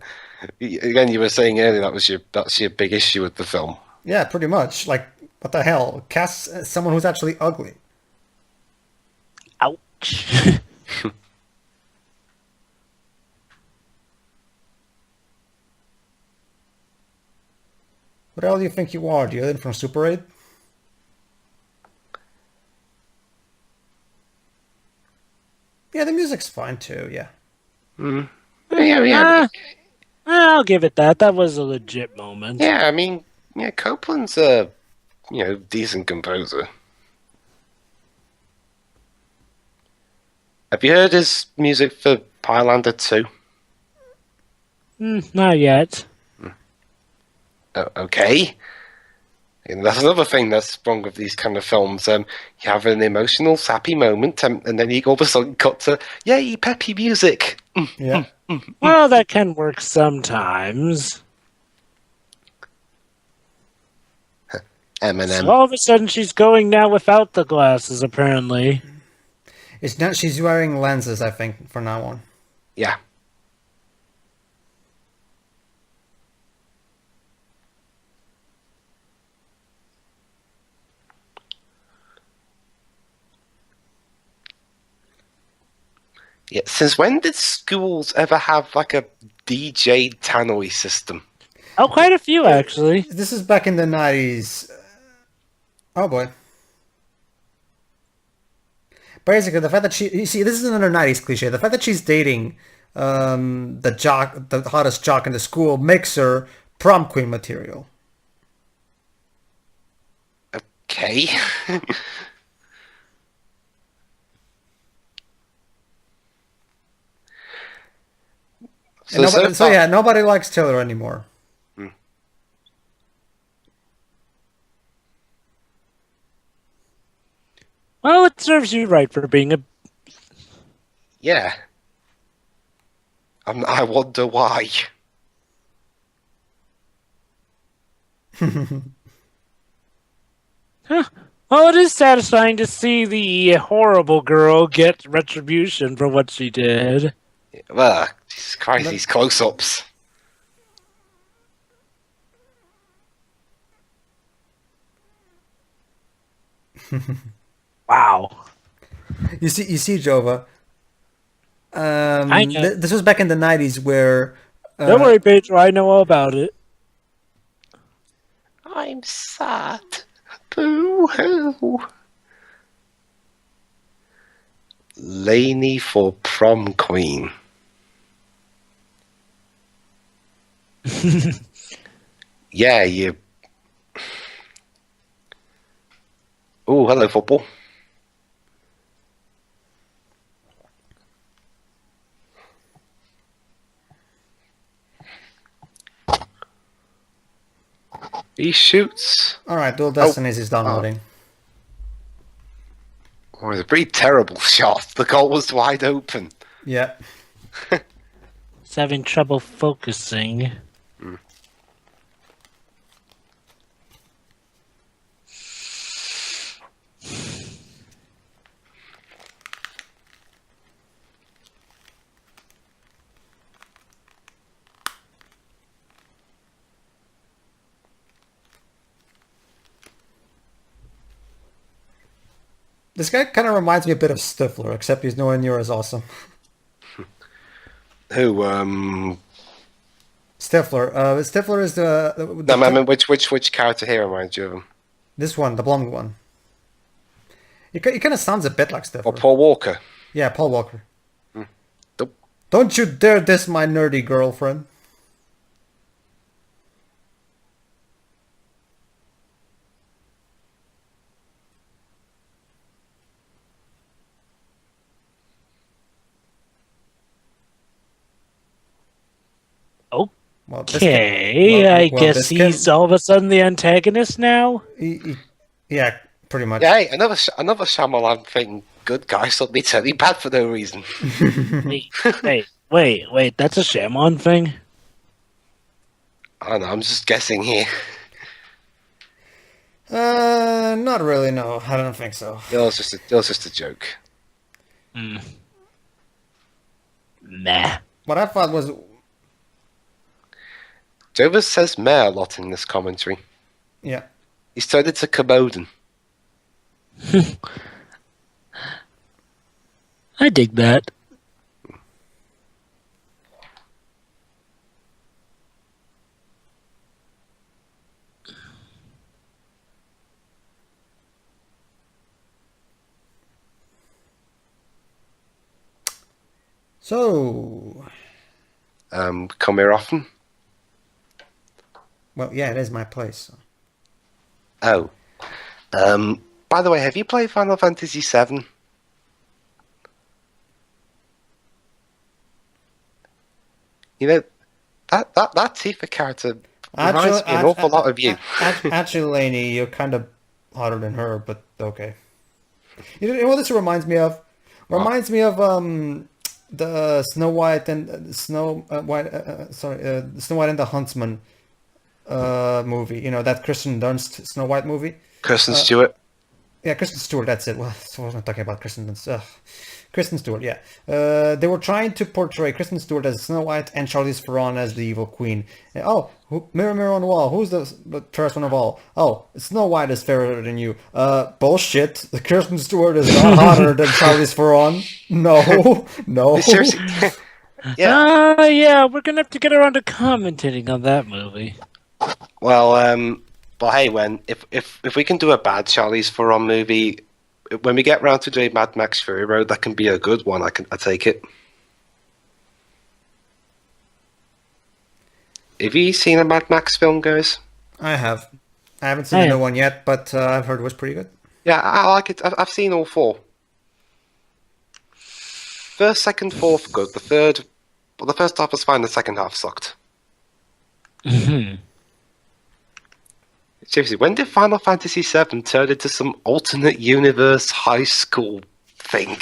you were saying earlier that's your big issue with the film. Yeah, pretty much. Like, what the hell? Cast someone who's actually ugly. Ouch. What the hell do you think you are? The alien from Super 8? Yeah, the music's fine too, yeah. Mm. Yeah. I'll give it that. That was a legit moment. Yeah, I mean, yeah, Copeland's a decent composer. Have you heard his music for Highlander 2? Not yet. Okay. And that's another thing that's wrong with these kind of films. You have an emotional, sappy moment, and then you all of a sudden cut to, yay, peppy music. Yeah. Well, that can work sometimes. Eminem. So all of a sudden, she's going now without the glasses, apparently. It's not. She's wearing lenses, I think, from now on. Yeah. Yeah, since when did schools ever have like a DJ tannoy system? Oh, quite a few, actually. This is back in the 90s. Oh boy. Basically, the fact that you see, this is another 90s cliche. The fact that she's dating the hottest jock in the school makes her prom queen material. Okay. Nobody likes Taylor anymore. Well, it serves you right for being a... Yeah. I wonder why. Huh. Well, it is satisfying to see the horrible girl get retribution for what she did. Well, Jesus Christ, these close-ups. Wow. You see, Jova. I know. This was back in the 90s where... Don't worry, Pedro. I know all about it. I'm sad. Boo-hoo. Laney for prom queen. Yeah, you... Oh, hello, football. He shoots. Alright, Dual Destinies is downloading. Oh, it was a pretty terrible shot. The goal was wide open. Yeah. It's having trouble focusing. This guy kind of reminds me a bit of Stifler, except he's nowhere near as awesome. Who? Stifler. Stifler is No, I mean, which character here reminds you of him? This one, the blonde one. He kind of sounds a bit like Stifler. Or Paul Walker? Yeah, Paul Walker. The Don't you dare diss my nerdy girlfriend. Well, Okay, I guess he's all of a sudden the antagonist now? Yeah, pretty much. Yeah, hey, another Shyamalan thing. Good guy suddenly turning bad for no reason. Wait, that's a Shyamalan thing? I don't know, I'm just guessing here. Not really, no. I don't think so. It was just a joke. Meh. What I thought was... Jovis says meh a lot in this commentary. Yeah. He's turned into Commoden. I dig that. So... Come here often? Well, yeah, it is my place. So. Oh. By the way, have you played Final Fantasy VII? You know, that Tifa character reminds me an awful lot of you. Actually, Lainey, you're kind of hotter than her, but okay. You know what this reminds me of? Reminds me of the Snow White and Snow White and the Huntsman movie. You know, that Kristen Dunst Snow White movie. Kristen Stewart. Yeah, Kristen Stewart. That's it. Well, I wasn't talking about Kristen Dunst. Kristen Stewart. Yeah, they were trying to portray Kristen Stewart as Snow White and Charlize Theron as the evil queen. Mirror, mirror on the wall. Who's the fairest one of all? Oh, Snow White is fairer than you. Bullshit. Kristen Stewart is not hotter than Charlize Theron. No. Seriously. Yeah. Yeah, we're gonna have to get around to commentating on that movie. Well, hey, if we can do a bad Charlize Theron movie, when we get round to doing Mad Max Fury Road, that can be a good one. I take it. Have you seen a Mad Max film, guys? I have. I haven't seen the new one yet, but I've heard it was pretty good. Yeah, I like it. I've seen all four. First, second, fourth, good. The first half was fine. The second half sucked. Mm-hmm. Seriously, when did Final Fantasy VII turn into some alternate universe high school thing?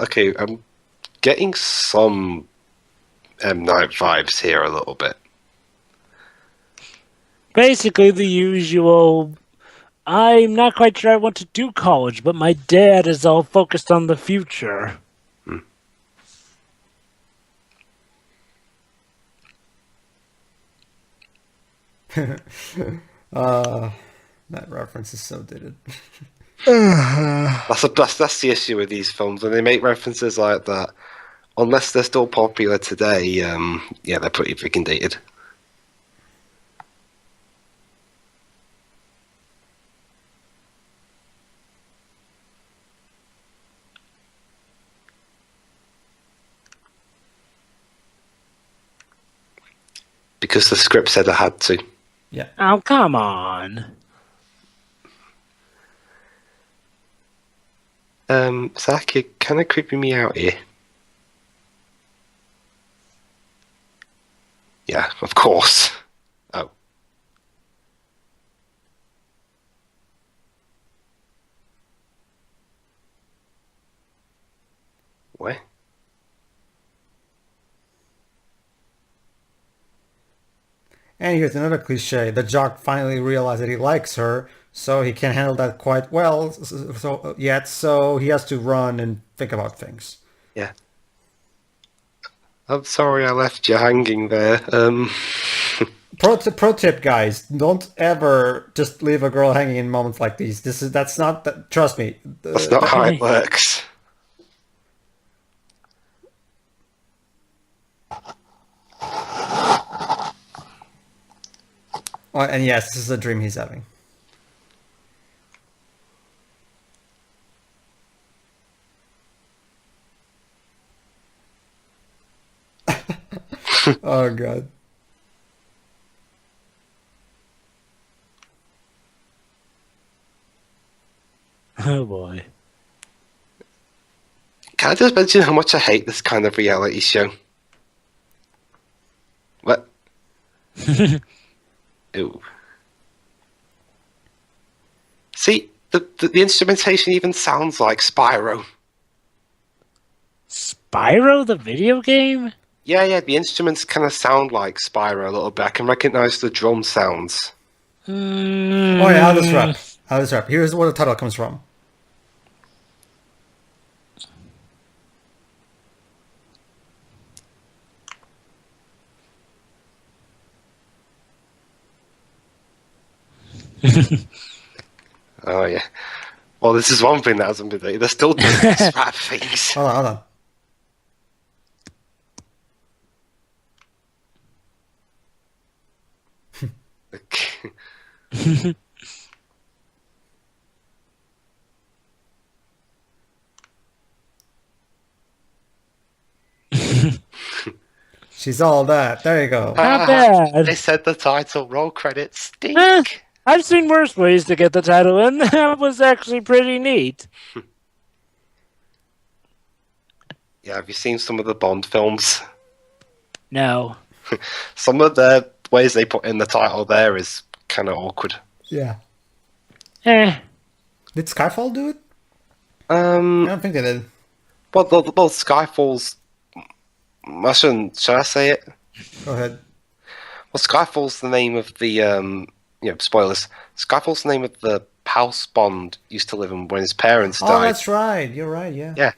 Okay, I'm getting some M.Night vibes here a little bit. Basically the usual, I'm not quite sure I want to do college, but my dad is all focused on the future. That reference is so dated. That's the issue with these films when they make references like that. Unless they're still popular today, yeah, they're pretty freaking dated. Because the script said I had to. Yeah. Oh, come on. Zach, you're kind of creeping me out here. Yeah, of course. Oh. Where? And here's another cliche. The jock finally realized that he likes her, So he can't handle that quite well so he has to run and think about things. Yeah. I'm sorry I left you hanging there. Pro tip, guys, don't ever just leave a girl hanging in moments like these. That's not trust me. That's not how it works. Oh, and yes, this is a dream he's having. Oh god. Oh boy. Can I just mention how much I hate this kind of reality show? What? Ooh. See, the instrumentation even sounds like Spyro. Spyro the video game? Yeah, the instruments kind of sound like Spyro a little bit. I can recognize the drum sounds. Oh yeah, how this rap. Here's where the title comes from. Oh yeah. Well, this is one thing that hasn't been done. They're still doing these rap things. Hold on. She's all that. There you go. Not bad. They said the title. Roll credits. Stink. I've seen worse ways to get the title, and that was actually pretty neat. Yeah, have you seen some of the Bond films? No. Some of the ways they put in the title there is kind of awkward. Yeah. Eh. Did Skyfall do it? I Um, don't think they did. well, Skyfall's. Should I say it? Go ahead. Well, Skyfall's the name of the spoilers. Skyfall's the name of the house Bond used to live in when his parents Oh, died. that's right. You're right. Yeah. Yeah.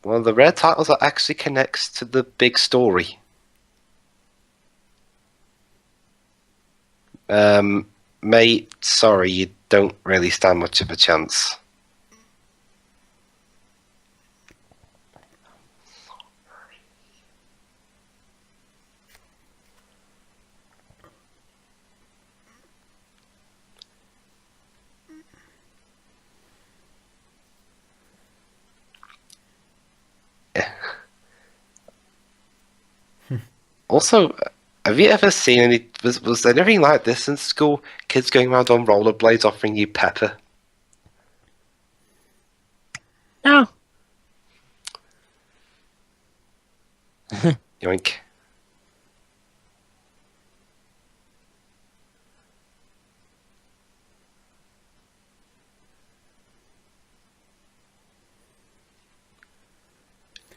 One of the rare titles that actually connects to the big story. Mate, sorry, you don't really stand much of a chance. Also, have you ever seen any? Was there anything like this in school? Kids going around on rollerblades offering you pepper? No. Yoink.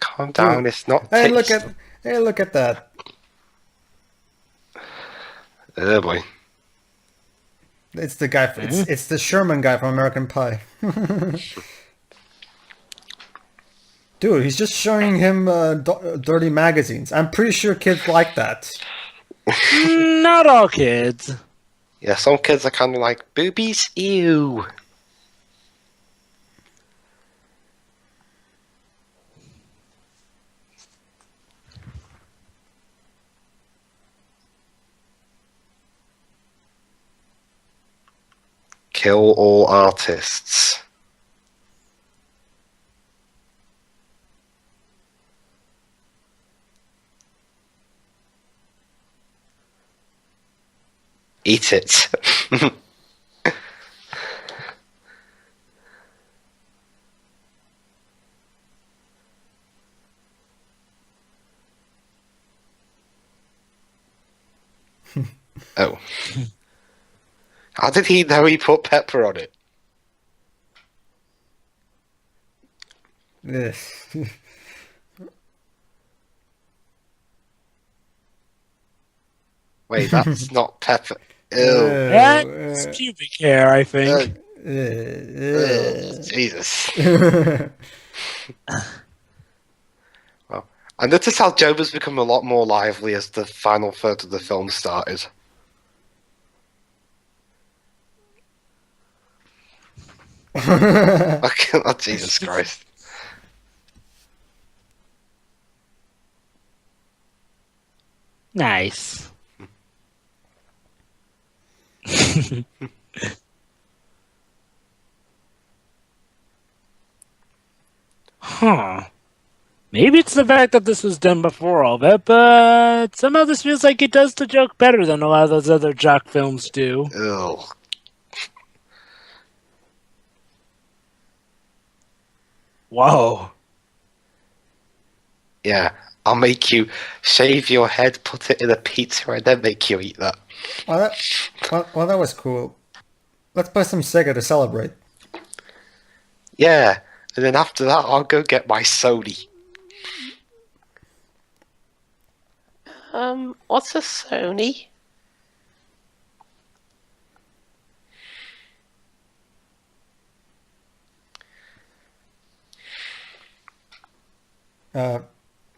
Calm down. It's not. Hey, look at that. Oh boy. It's the guy. It's the Sherman guy from American Pie. Dude, he's just showing him dirty magazines. I'm pretty sure kids like that. Not all kids. Yeah, some kids are kind of like boobies. Ew. Kill all artists. Eat it. Oh. How did he know he put pepper on it? Yes. Wait, that's not pepper. That's pubic hair, I think. Jesus. Well, I noticed how Job has become a lot more lively as the final third of the film started. Oh, Jesus Christ. Nice. Huh. Maybe it's the fact that this was done before all that, but somehow this feels like it does the joke better than a lot of those other jock films do. Ugh. Whoa. Yeah, I'll make you shave your head, put it in a pizza, and then make you eat that. Well, that was cool. Let's play some Sega to celebrate. Yeah, and then after that, I'll go get my Sony. What's a Sony?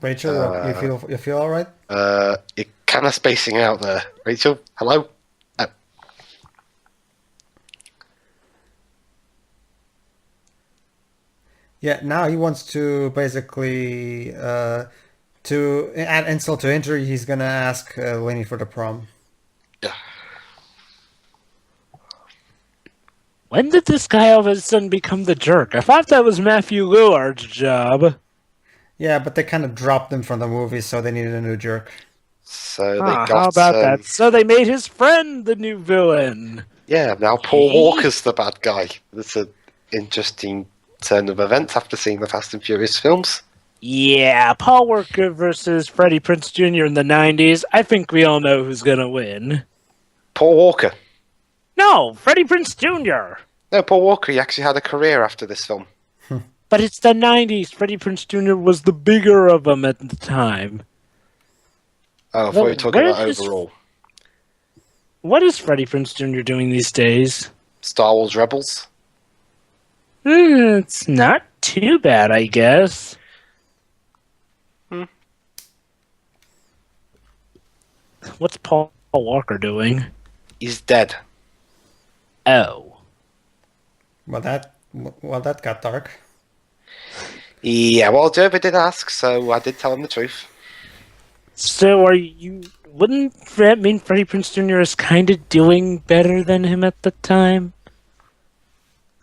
Rachel, you feel all right? You're kind of spacing out there. Rachel, hello? Oh. Yeah, now he wants to basically, to add insult to injury, he's gonna ask Lenny for the prom. When did this guy all of a sudden become the jerk? I thought that was Matthew Lillard's job. Yeah, but they kind of dropped him from the movie, so they needed a new jerk. So they got. How about that? So they made his friend the new villain. Yeah, now Paul Walker's the bad guy. That's an interesting turn of events after seeing the Fast and Furious films. Yeah, Paul Walker versus Freddie Prinze Jr. in the 90s. I think we all know who's gonna win. Paul Walker. No, Freddie Prinze Jr. No, Paul Walker, he actually had a career after this film. But it's the 90s. Freddie Prinze Jr. was the bigger of them at the time. Oh, I thought you were talking about overall. What is Freddie Prinze Jr. doing these days? Star Wars Rebels. It's not too bad, I guess. What's Paul Walker doing? He's dead. Oh. Well, that got dark. Yeah, well, Joe did ask, so I did tell him the truth. So wouldn't that mean Freddie Prinze Jr. is kind of doing better than him at the time?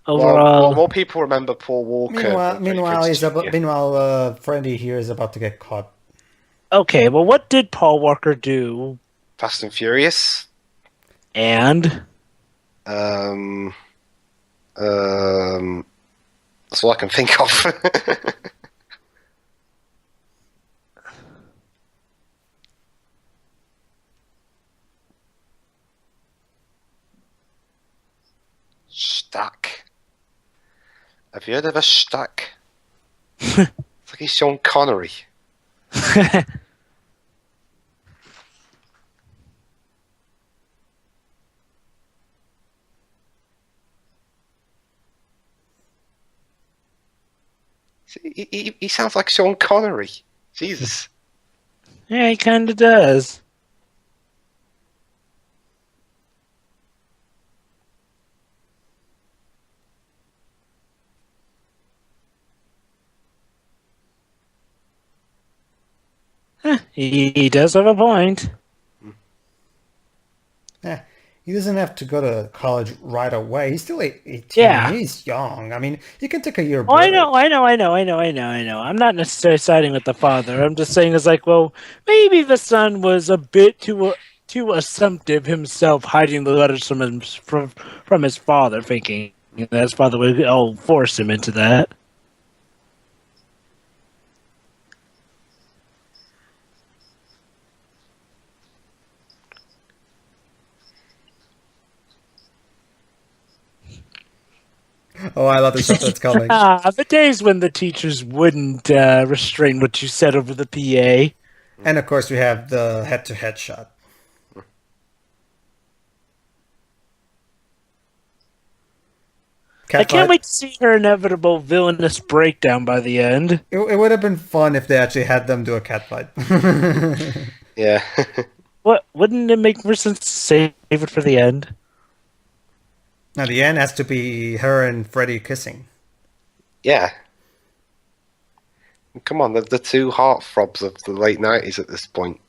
Overall. Well, more people remember Paul Walker. Meanwhile, Freddie here is about to get caught. Okay, well, what did Paul Walker do? Fast and Furious. And? That's all I can think of. Stack. Have you heard of a stack? It's like he's Sean Connery. He sounds like Sean Connery. Jesus. Yeah, he kind of does. He does have a point. Yeah, he doesn't have to go to college right away. He's still 18. Yeah. He's young. I mean, he can take a year Oh, break. I know. I'm not necessarily siding with the father. I'm just saying it's like, well, maybe the son was a bit too assumptive himself, hiding the letters from his father, thinking that his father would force him into that. Oh, I love the stuff that's coming. The days when the teachers wouldn't restrain what you said over the PA. And of course, we have the head-to-head shot. I can't wait to see her inevitable villainous breakdown by the end. It would have been fun if they actually had them do a cat fight. Yeah. What wouldn't it make more sense to save it for the end? Now the end has to be her and Freddie kissing. Yeah. Come on, the two heartthrobs of the late 90s at this point.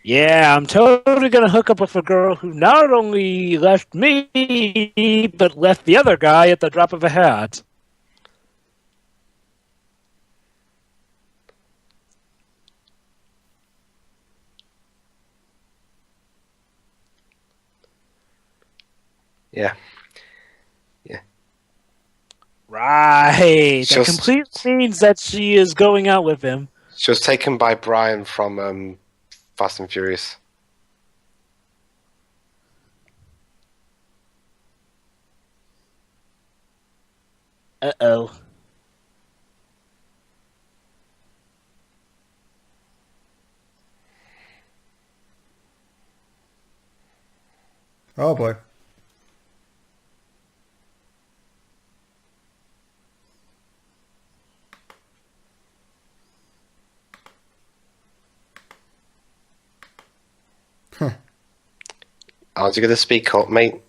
Yeah, I'm totally gonna hook up with a girl who not only left me, but left the other guy at the drop of a hat. Yeah. Yeah. Right. That Just- completely means that she is going out with him. She was taken by Brian from Fast and Furious. Uh-oh. Oh boy. Aren't you going to speak up, mate?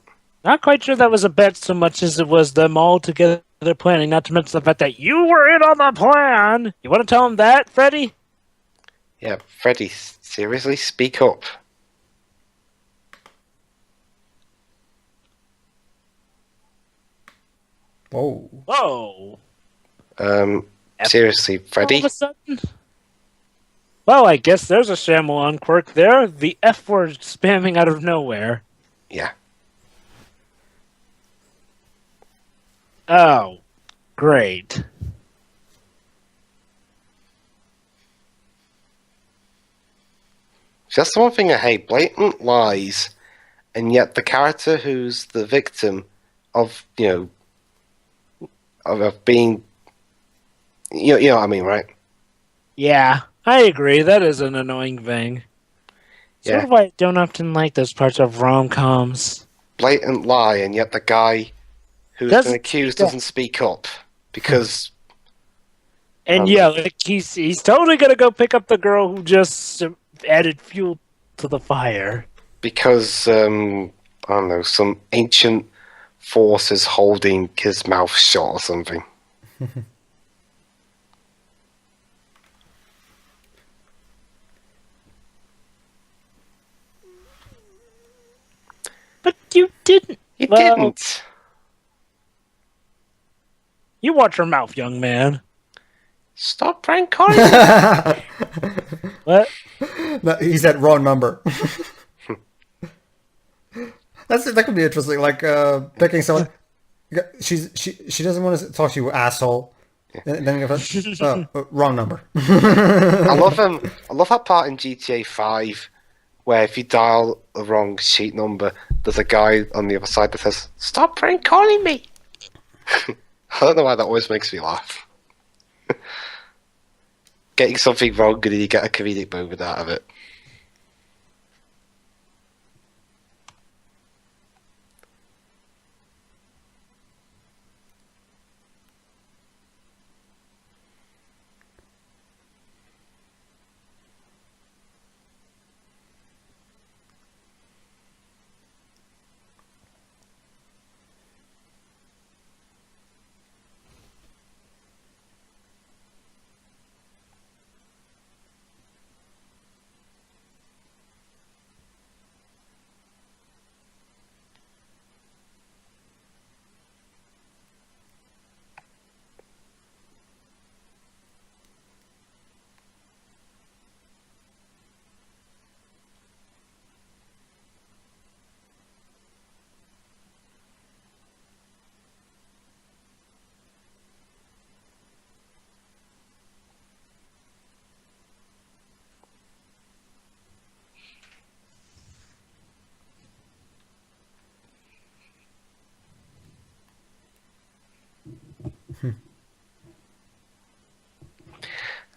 Not quite sure that was a bet so much as it was them all together planning, not to mention the fact that you were in on the plan. You want to tell him that, Freddie? Yeah, Freddie, seriously, speak up. Whoa. Whoa. Seriously, All Freddie. of a sudden? Well, I guess there's a Shyamalan quirk there. The F word spamming out of nowhere. Yeah. Oh, great. That's the one thing I hate. Blatant lies, and yet the character who's the victim of, of being, you know what I mean, right? Yeah, I agree. That is an annoying thing. Yeah. Sort of why I don't often like those parts of rom-coms. Blatant lie, and yet the guy who's Doesn't been accused speak up. doesn't speak up because And yeah, like he's totally gonna go pick up the girl who just added fuel to the fire. I don't know, some ancient force is holding his mouth shut or something. But you didn't. He Well- didn't. You watch your mouth, young man. Stop prank calling. What? No, he said wrong number. That could be interesting. Like picking someone. She doesn't want to talk to you, asshole. And then you go, wrong number. I love that part in GTA 5 where if you dial the wrong sheet number, there's a guy on the other side that says, "Stop prank calling me." I don't know why that always makes me laugh. Getting something wrong and then you get a comedic moment out of it.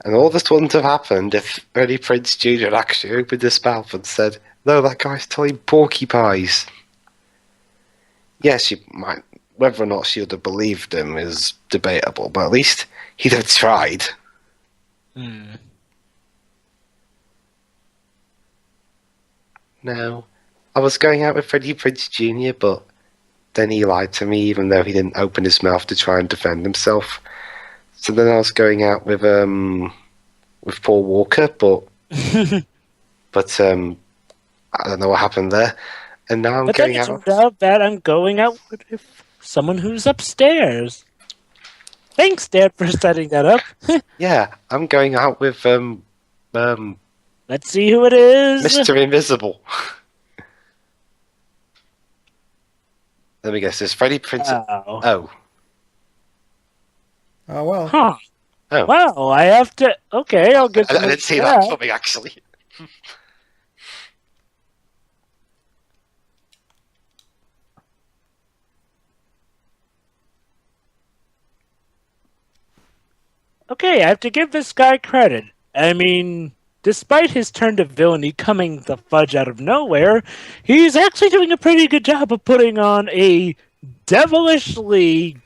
And all this wouldn't have happened if Freddie Prinze Jr. had actually opened his mouth and said, "No, that guy's telling porcupines." Yes, she might. Whether or not she would have believed him is debatable, but at least he'd have tried. No, I was going out with Freddie Prinze Jr., but then he lied to me, even though he didn't open his mouth to try and defend himself. So then I was going out with Paul Walker, but I don't know what happened there. And now I'm going out. But then it turned out that I'm going out with someone who's upstairs. Thanks, Dad, for setting that up. Yeah, I'm going out with Let's see who it is. Mr. Invisible. Let me guess. It's Freddie Prinze. Oh. Oh well. Huh. Oh. Well, I have to. Okay, I'll get. I didn't see that coming, actually. Okay, I have to give this guy credit. I mean, despite his turn to villainy coming the fudge out of nowhere, he's actually doing a pretty good job of putting on a devilishly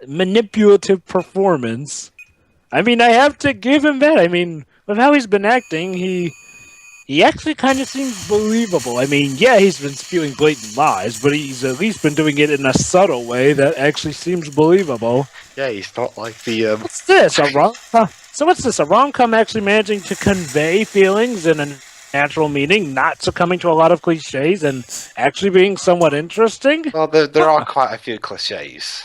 manipulative performance. I mean, I have to give him that. I mean, with how he's been acting, he actually kind of seems believable. I mean, yeah, he's been spewing blatant lies, but he's at least been doing it in a subtle way that actually seems believable. Yeah, he's not like the... What's this? A rom-com? So what's this? A rom-com actually managing to convey feelings in a natural meaning, not succumbing to a lot of cliches, and actually being somewhat interesting? Well, there are quite a few cliches.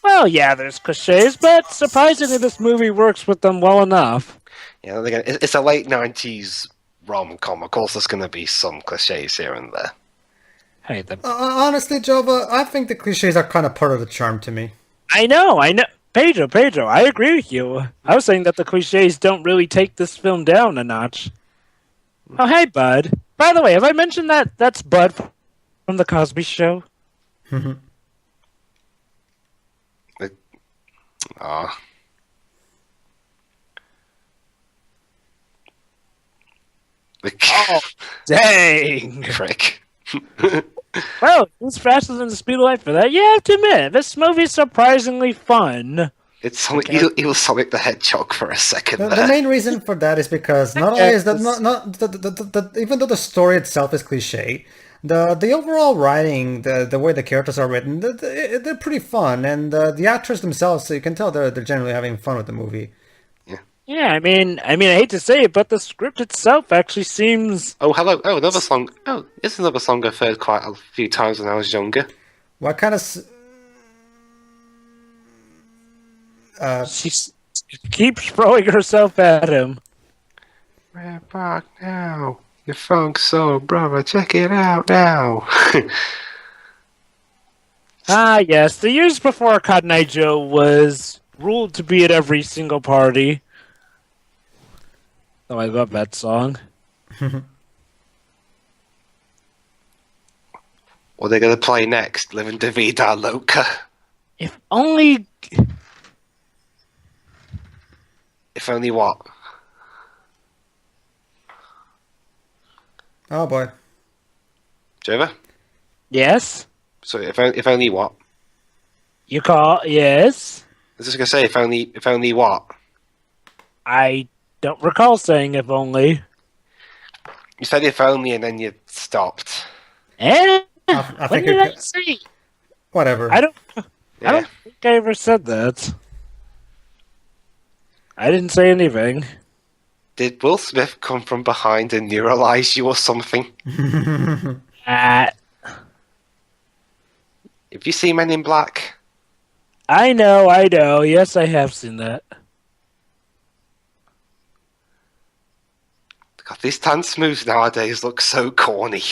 Well, yeah, there's cliches, but surprisingly this movie works with them well enough. Yeah, again, it's a late 90s rom-com. Of course, there's going to be some cliches here and there. Hey, Honestly, Jova, I think the cliches are kind of part of the charm to me. I know. Pedro, I agree with you. I was saying that the cliches don't really take this film down a notch. Oh, hey, Bud. By the way, have I mentioned that that's Bud from The Cosby Show? Ah. Oh, dang. Prick. Well, it's faster than the speed of light for that. You have to admit, this movie's surprisingly fun. It's Sonic, he was Sonic the Hedgehog for a second there. The main reason for that is because not only is that even though the story itself is cliche, the overall writing, the way the characters are written, they're pretty fun, and the actors themselves, so you can tell they're generally having fun with the movie. Yeah, I mean, I hate to say it, but the script itself actually seems... Oh, hello. Oh, another song. Oh, it's another song I've heard quite a few times when I was younger. What kind of... She keeps throwing herself at him. Red Park now. Your funk soul, brother. Check it out now. Ah, yes. The years before Cotton Eye Joe was ruled to be at every single party. Oh, I love that song. What are they going to play next? Living Da Vida Loca? If only... If only what? Oh boy. Trevor? Yes? So if only what? You call... Yes? I was just going to say, if only what? I don't recall saying if only. You said if only and then you stopped. Eh? I What think did I say? Whatever. I don't Yeah. think I ever said that. I didn't say anything. Did Will Smith come from behind and neuralize you or something? Uh, If you see Men in Black, I know. Yes, I have seen that. God, these dance moves nowadays look so corny.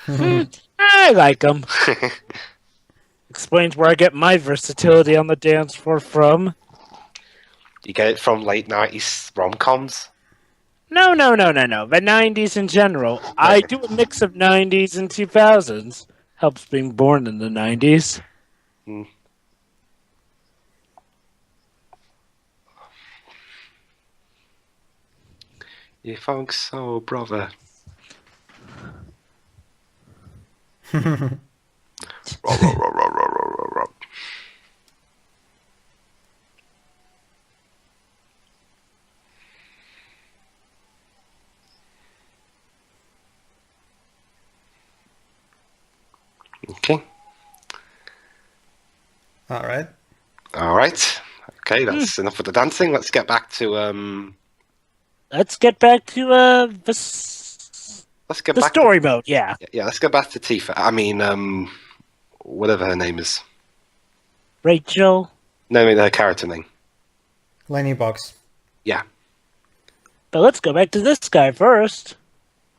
I like them. Explains where I get my versatility on the dance floor from. You get it from late 90s rom-coms? No. The 90s in general. I do a mix of 90s and 2000s. Helps being born in the 90s. You think so, brother? Okay. All right. All right. Okay, that's enough of the dancing. Let's get back to Let's get back to Let's get the back story mode. Yeah. Yeah, let's go back to Tifa. I mean, whatever her name is. Rachael. No, I mean her character name. Lenny Box. Yeah. But let's go back to this guy first.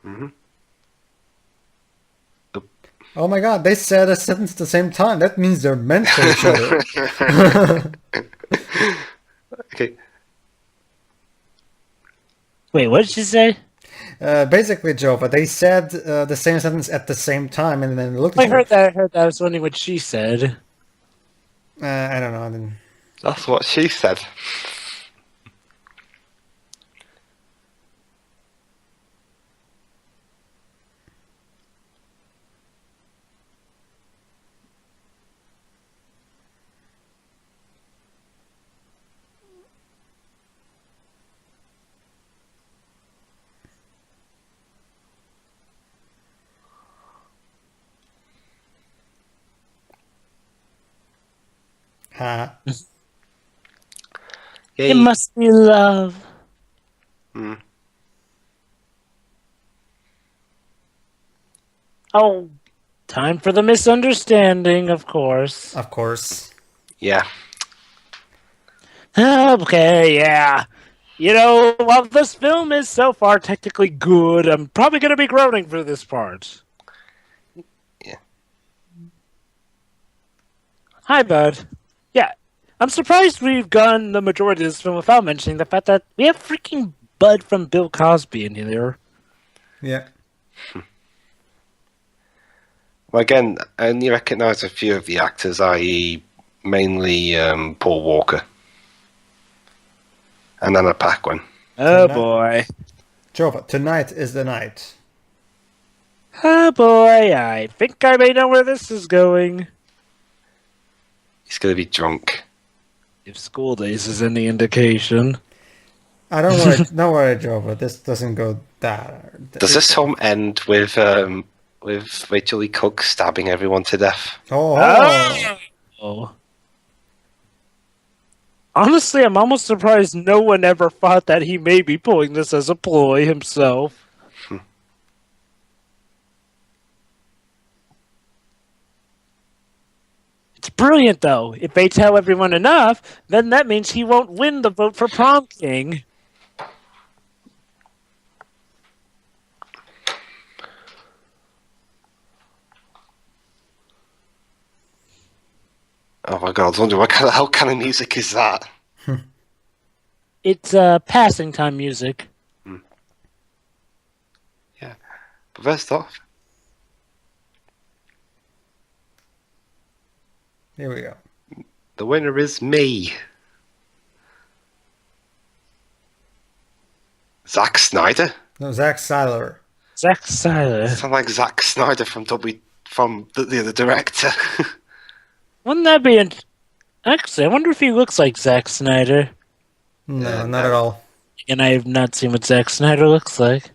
Mm-hmm. Oh my god, they said a sentence at the same time. That means they're meant for each other. Okay. Wait, what did she say? Basically, Joe, but they said the same sentence at the same time, and then looked I at heard that. I was wondering what she said. I don't know. I didn't... That's what she said. Ha. It must be love. Hmm. Oh, time for the misunderstanding, of course. Of course. Yeah. Okay, yeah. You know, while this film is so far technically good, I'm probably going to be groaning for this part. Yeah. Hi, bud. Yeah, I'm surprised we've gone the majority of this film without mentioning the fact that we have freaking Bud from Bill Cosby in here. Yeah. Well, again, I only recognise a few of the actors, i.e., mainly Paul Walker and Anna Paquin. Oh, boy. Joe, but tonight is the night. Oh, boy, I think I may know where this is going. He's going to be drunk. If School Days is any indication. I don't worry, don't worry, Joe, but this doesn't go that. Does this film end with Rachel Lee Cook stabbing everyone to death? Oh. Honestly, I'm almost surprised no one ever thought that he may be pulling this as a ploy himself. It's brilliant, though. If they tell everyone enough, then that means he won't win the vote for prom king. Oh my god, I was wondering what kind of music is that? It's passing time music. Yeah. But first off, Here we go. the winner is me. Zack Snyder? No, Zack Seiler. Zack Snyder. Sound like Zack Snyder from the other director. Wouldn't that be... Actually, I wonder if he looks like Zack Snyder. No, not at all. And I have not seen what Zack Snyder looks like.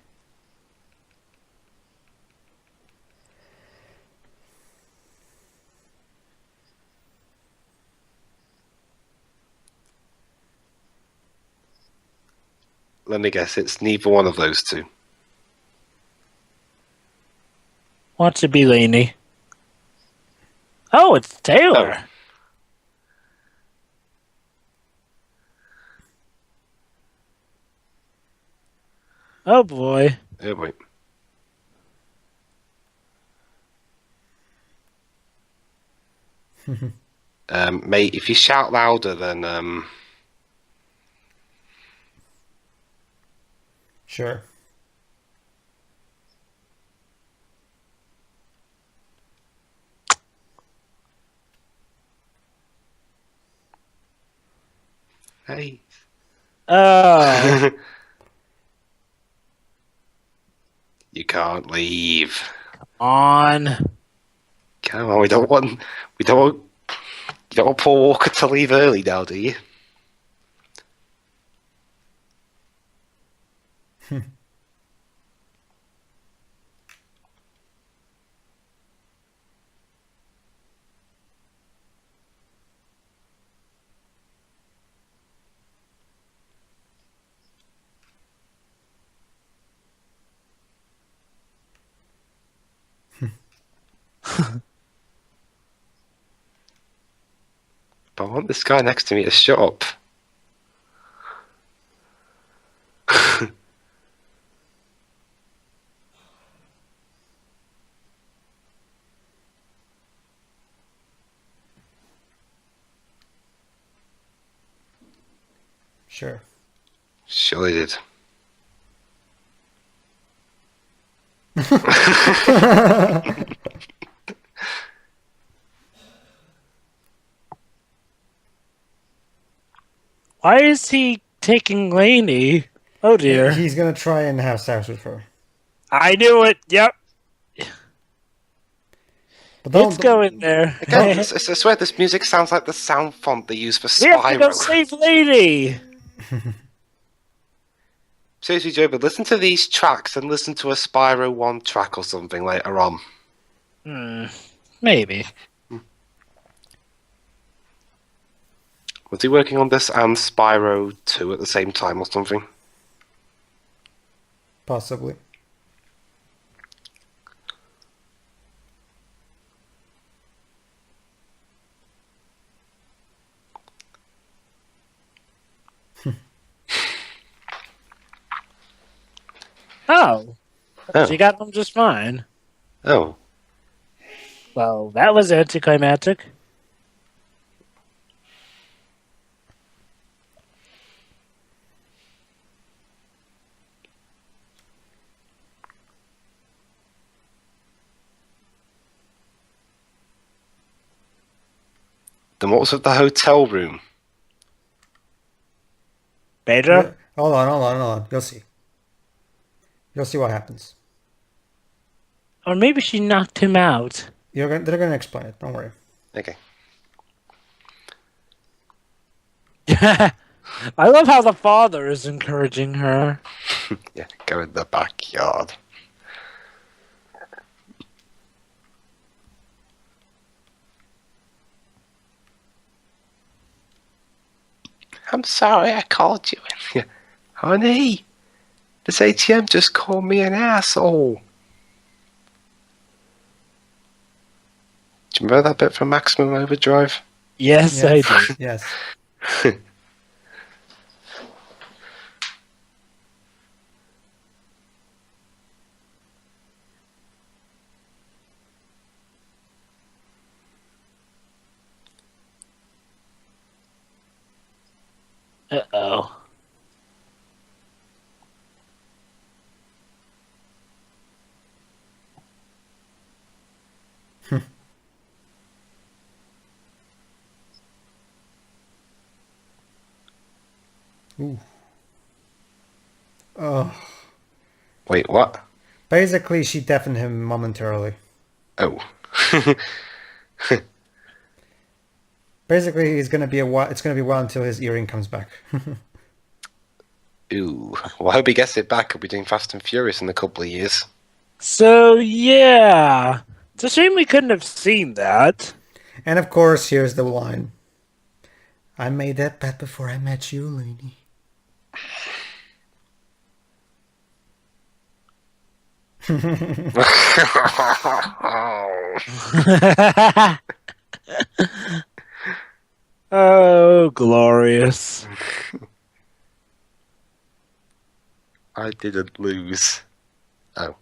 Let me guess, it's neither one of those two. Watch it be Leigh. Oh, it's Taylor. Oh boy. Oh boy. Mate, if you shout louder, then Sure. hey. Oh. You can't leave. On. Come on, you don't want Paul Walker to leave early now, do you? But I want this guy next to me to shut up. Sure. Sure they did. Why is he taking Lainey? Oh dear. He's gonna try and have sex with her. I knew it. Yep. But It's going there. Again, I swear this music sounds like the sound font they use for We have to go Spyro. save Lady. Seriously, Joe, but listen to these tracks and listen to a Spyro 1 track or something later on. Maybe. Was he working on this and Spyro 2 at the same time or something? Possibly. Oh. Oh. She got them just fine. Oh. Well, that was anticlimactic. Then what was at the hotel room? Pedro? Hold on. You'll see. You'll see what happens. Or maybe she knocked him out. They're gonna explain it. Don't worry. Okay. I love how the father is encouraging her. Yeah, go in the backyard. I'm sorry I called you. Yeah. Honey, this ATM just called me an asshole. Do you remember that bit from Maximum Overdrive? Yes, I do. Yes. Uh-oh. Ooh. Oh. Wait, what? Basically, she deafened him momentarily. Oh. Basically, it's gonna be a while until his earring comes back. Ooh. Well, I hope he gets it back. He'll be doing Fast and Furious in a couple of years. So, yeah. It's a shame we couldn't have seen that. And of course, here's the line. I made that bet before I met you, lady. Oh, glorious. I didn't lose. Oh.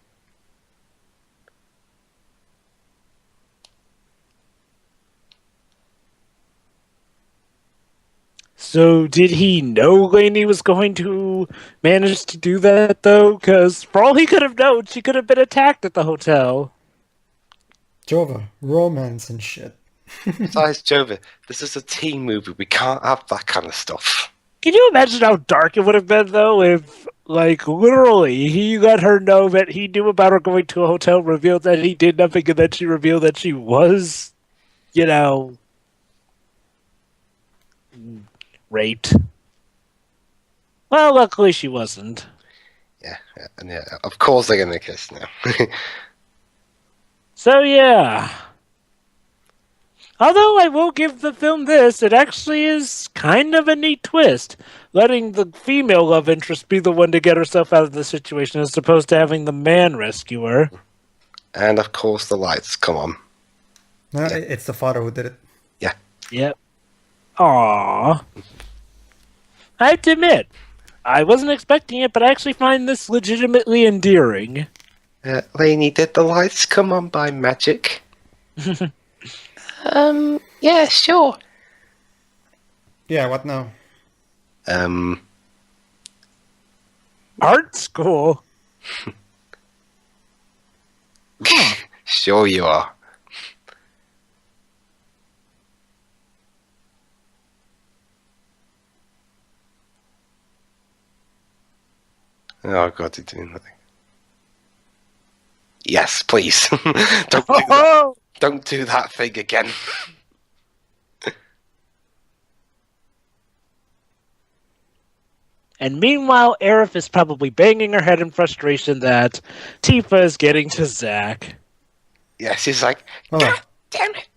So, did he know Lainey was going to manage to do that, though? Because for all he could have known, she could have been attacked at the hotel. Jova, romance and shit. Besides, Jova, this is a teen movie. We can't have that kind of stuff. Can you imagine how dark it would have been, though, if, like, literally, he let her know that he knew about her going to a hotel, revealed that he did nothing, and then she revealed that she was, raped. Well, luckily she wasn't. Yeah, and of course they're gonna kiss now. So, yeah. Although I will give the film this, it actually is kind of a neat twist, letting the female love interest be the one to get herself out of the situation as opposed to having the man rescue her. And of course the lights come on. No, it's the father who did it. Yeah. Yep. Aww. I have to admit, I wasn't expecting it, but I actually find this legitimately endearing. Lainey, did the lights come on by magic? Yeah, sure. Yeah, what now? Art school? Sure you are. Oh god, he's doing nothing. Yes, please. Don't do that. Don't do that thing again. And meanwhile, Aerith is probably banging her head in frustration that Tifa is getting to Zack. Yes, he's like, Oh. God damn it.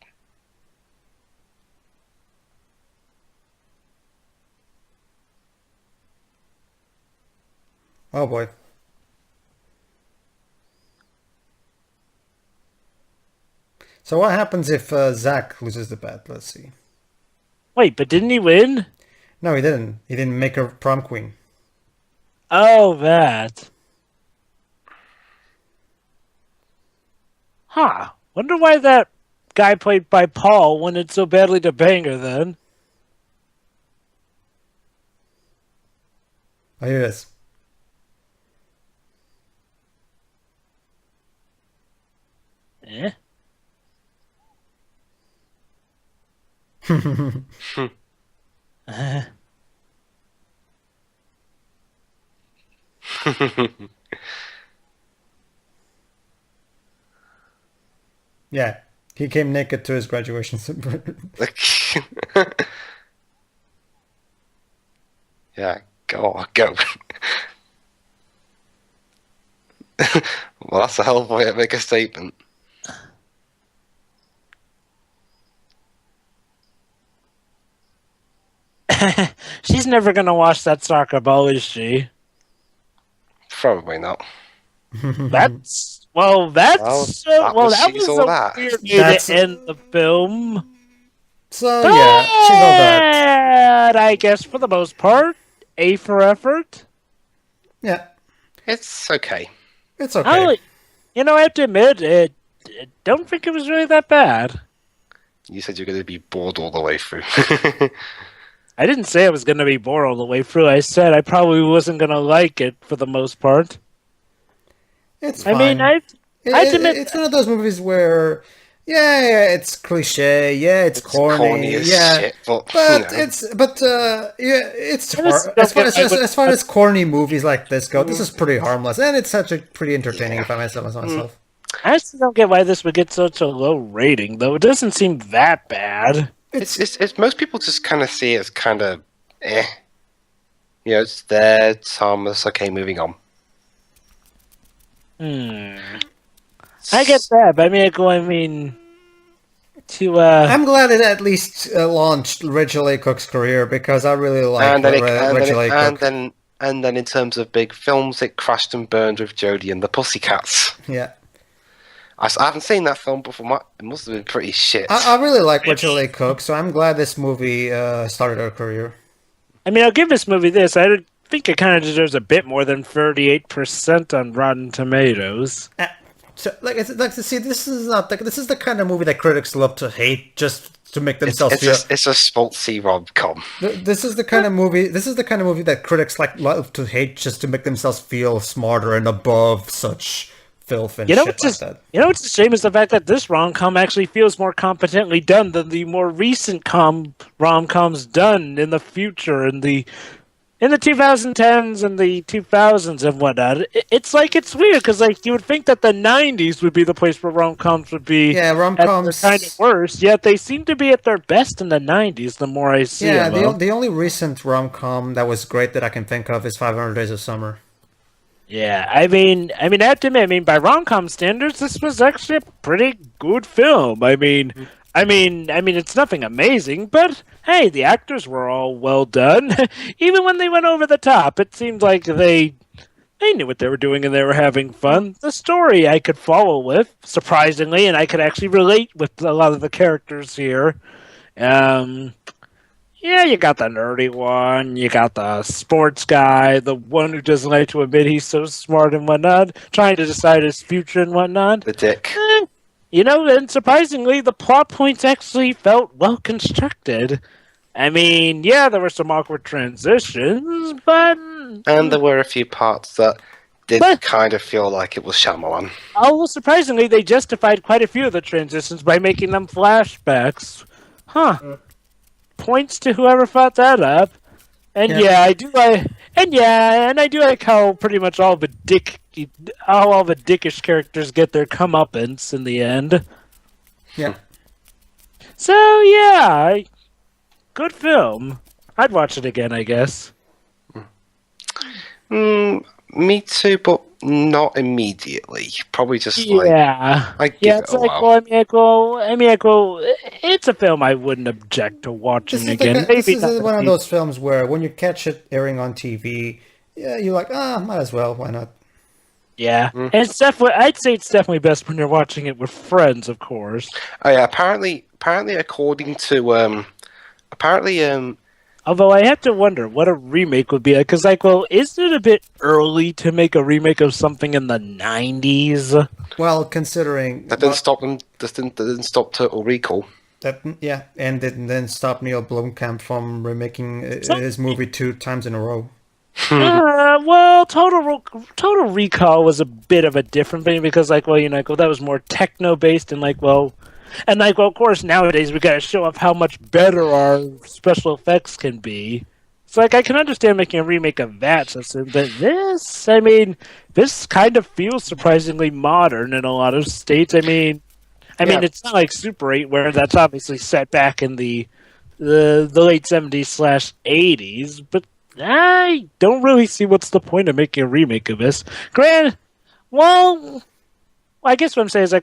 Oh boy. So what happens if Zack loses the bet? Let's see. Wait, but didn't he win? No, he didn't. He didn't make her prom queen. Oh, that. Huh. Wonder why that guy played by Paul wanted so badly to bang her then. Oh, here it is. Eh? Yeah, he came naked to his graduation. Yeah, go. Well, that's a hell of a way to make a statement. She's never gonna watch that soccer ball, is she? Probably not. That's that she's was all a that. weird way That's- to end the film. So yeah, she's all that. But I guess for the most part, A for effort. Yeah, It's okay. it's okay. I have to admit, I don't think it was really that bad. You said you're going to be bored all the way through. I didn't say I was going to be bored all the way through. I said I probably wasn't going to like it for the most part. It's I fine. mean, I admit it's one of those movies where, yeah, it's cliche, yeah, it's corny, as yeah, shit, but it's I just as far don't get- as far as corny movies like this go, this is pretty harmless, and it's such a pretty entertaining if I myself myself. I still don't get why this would get such a low rating, though. It doesn't seem that bad. it's most people just kind of see it as kind of it's there, it's harmless. Okay, moving on. I get that, but I'm glad it at least launched Rachel A. Cook's career because I really like Rachel A. Cook. And then in terms of big films, it crashed and burned with Jodie and the Pussycats. Yeah. I haven't seen that film before. It must have been pretty shit. I really like Rachel A. Cook, so I'm glad this movie started her career. I mean, I'll give this movie this. I think it kind of deserves a bit more than 38% on Rotten Tomatoes. So, see, this is the kind of movie that critics love to hate just to make themselves feel. It's a sportsy rom-com. This is the kind of movie. This is the kind of movie that critics love to hate just to make themselves feel smarter and above such filth and shit like that. You know what's a shame is the fact that this rom-com actually feels more competently done than the more recent rom-coms done in the future in the in the 2010s and the 2000s and whatnot, it's weird because you would think that the 90s would be the place where rom-coms would be. Yeah, rom-coms kind of worse. Yet they seem to be at their best in the 90s. The more I see, yeah, them. the only recent rom-com that was great that I can think of is 500 Days of Summer. Yeah, I mean, I have to admit, by rom-com standards, this was actually a pretty good film. I mean, it's nothing amazing, but hey, the actors were all well done. Even when they went over the top, it seemed like they knew what they were doing and they were having fun. The story I could follow with, surprisingly, and I could actually relate with a lot of the characters here. Yeah, you got the nerdy one, you got the sports guy, the one who doesn't like to admit he's so smart and whatnot, trying to decide his future and whatnot. The dick. And surprisingly, the plot points actually felt well constructed. I mean, yeah, there were some awkward transitions, but... And there were a few parts that did kind of feel like it was Shyamalan. Oh, well, surprisingly, they justified quite a few of the transitions by making them flashbacks. Huh. Points to whoever thought that up. And I do like how pretty much all the dickish characters get their comeuppance in the end. Yeah. So yeah, good film. I'd watch it again, I guess. Me too, but not immediately. Probably just it's it's a film I wouldn't object to watching again. This is one of those films where when you catch it airing on TV, you're like, might as well, why not? Yeah, and it's definitely, I'd say it's definitely best when you're watching it with friends, of course. Oh yeah, apparently, according to although I have to wonder what a remake would be like, because isn't it a bit early to make a remake of something in the 90s? Well, considering that didn't stop them. That didn't stop Total Recall. And didn't stop Neil Blomkamp from remaking his movie 2 times in a row. Well, Total Recall was a bit of a different thing because, that was more techno-based and, of course, nowadays we gotta show off how much better our special effects can be. It's I can understand making a remake of that system, but this kind of feels surprisingly modern in a lot of states. I mean, it's not like Super 8, where that's obviously set back in the late 70s / 80s, but I don't really see what's the point of making a remake of this. I guess what I'm saying is,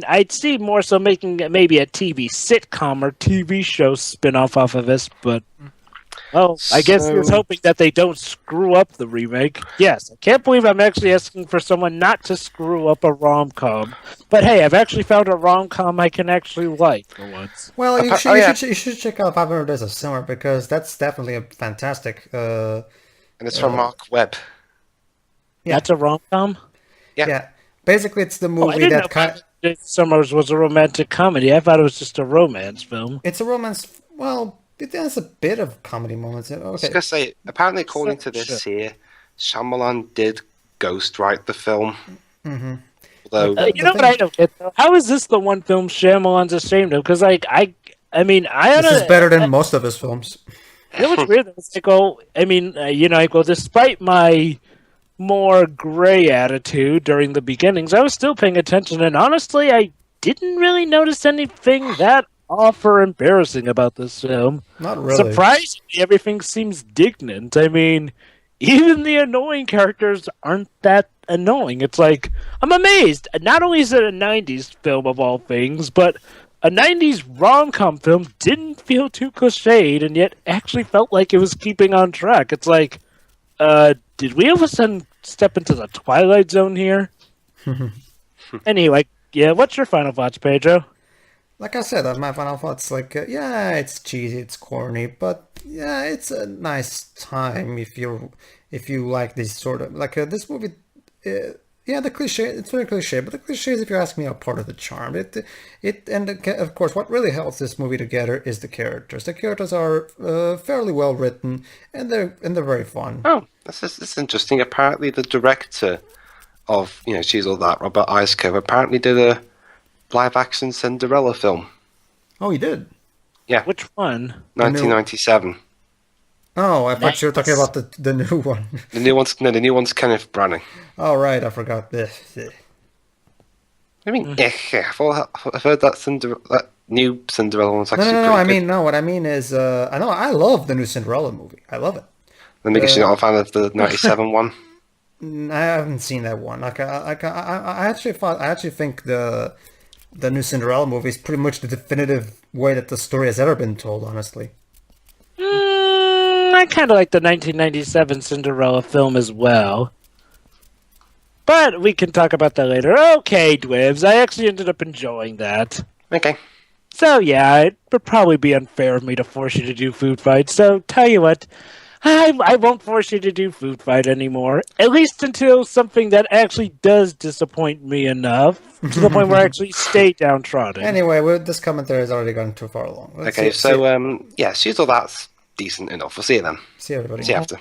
I'd see more so making maybe a TV sitcom or TV show spin-off off of this, but, I guess he's hoping that they don't screw up the remake. Yes, I can't believe I'm actually asking for someone not to screw up a rom-com. But hey, I've actually found a rom-com I can actually like for once. Well, you should check out 500 Days of Summer, because that's definitely a fantastic... and it's from Mark Webb. Yeah. That's a rom-com? Yeah. Basically, it's the movie that... Summers was a romantic comedy. I thought it was just a romance film. It's a romance... Well, it has a bit of comedy moments. Okay. I was going to say, apparently, according to this here, Shyamalan did ghostwrite the film. Mm-hmm. Although, what I don't get, though? How is this the one film Shyamalan's ashamed of? Because, this is better than most of his films. You know what's weird? It's despite my more gray attitude during the beginnings, I was still paying attention, and honestly, I didn't really notice anything that off or embarrassing about this film. Not really. Surprisingly, everything seems dignant. Even the annoying characters aren't that annoying. It's I'm amazed. Not only is it a 90s film of all things, but a 90s rom-com film didn't feel too cliched, and yet actually felt like it was keeping on track. It's did we all of a sudden step into the Twilight Zone here? Anyway, what's your final thoughts, Pedro? Like I said, my final thoughts, it's cheesy, it's corny, but it's a nice time if you like this sort of this movie. The cliche, it's very cliche, but the cliches, if you ask me, are part of the charm. Of course, what really holds this movie together is the characters. The characters are fairly well written, and they're very fun. Oh, that's interesting. Apparently, the director of She's All That, Robert Isco, apparently did a live-action Cinderella film. Oh, he did? Yeah. Which one? 1997. Oh, I thought you were talking about the new one. The new one's Kenneth Branagh. Oh, right, I forgot this. I mean, I've heard that new Cinderella one's actually No. pretty I good. mean, no. What I mean is, I love the new Cinderella movie. I love it. Then because you're not a fan of the '97 one. I haven't seen that one. I actually think the new Cinderella movie is pretty much the definitive way that the story has ever been told. Honestly. I kind of like the 1997 Cinderella film as well. But we can talk about that later. Okay, Dwibs, I actually ended up enjoying that. Okay. So yeah, it would probably be unfair of me to force you to do Food Fight. So tell you what, I won't force you to do Food Fight anymore. At least until something that actually does disappoint me enough to the point where I actually stay downtrodden. Anyway, this commentary has already gone too far along. So Seasel, that's decent enough. We'll see you then. See you, everybody. See you after.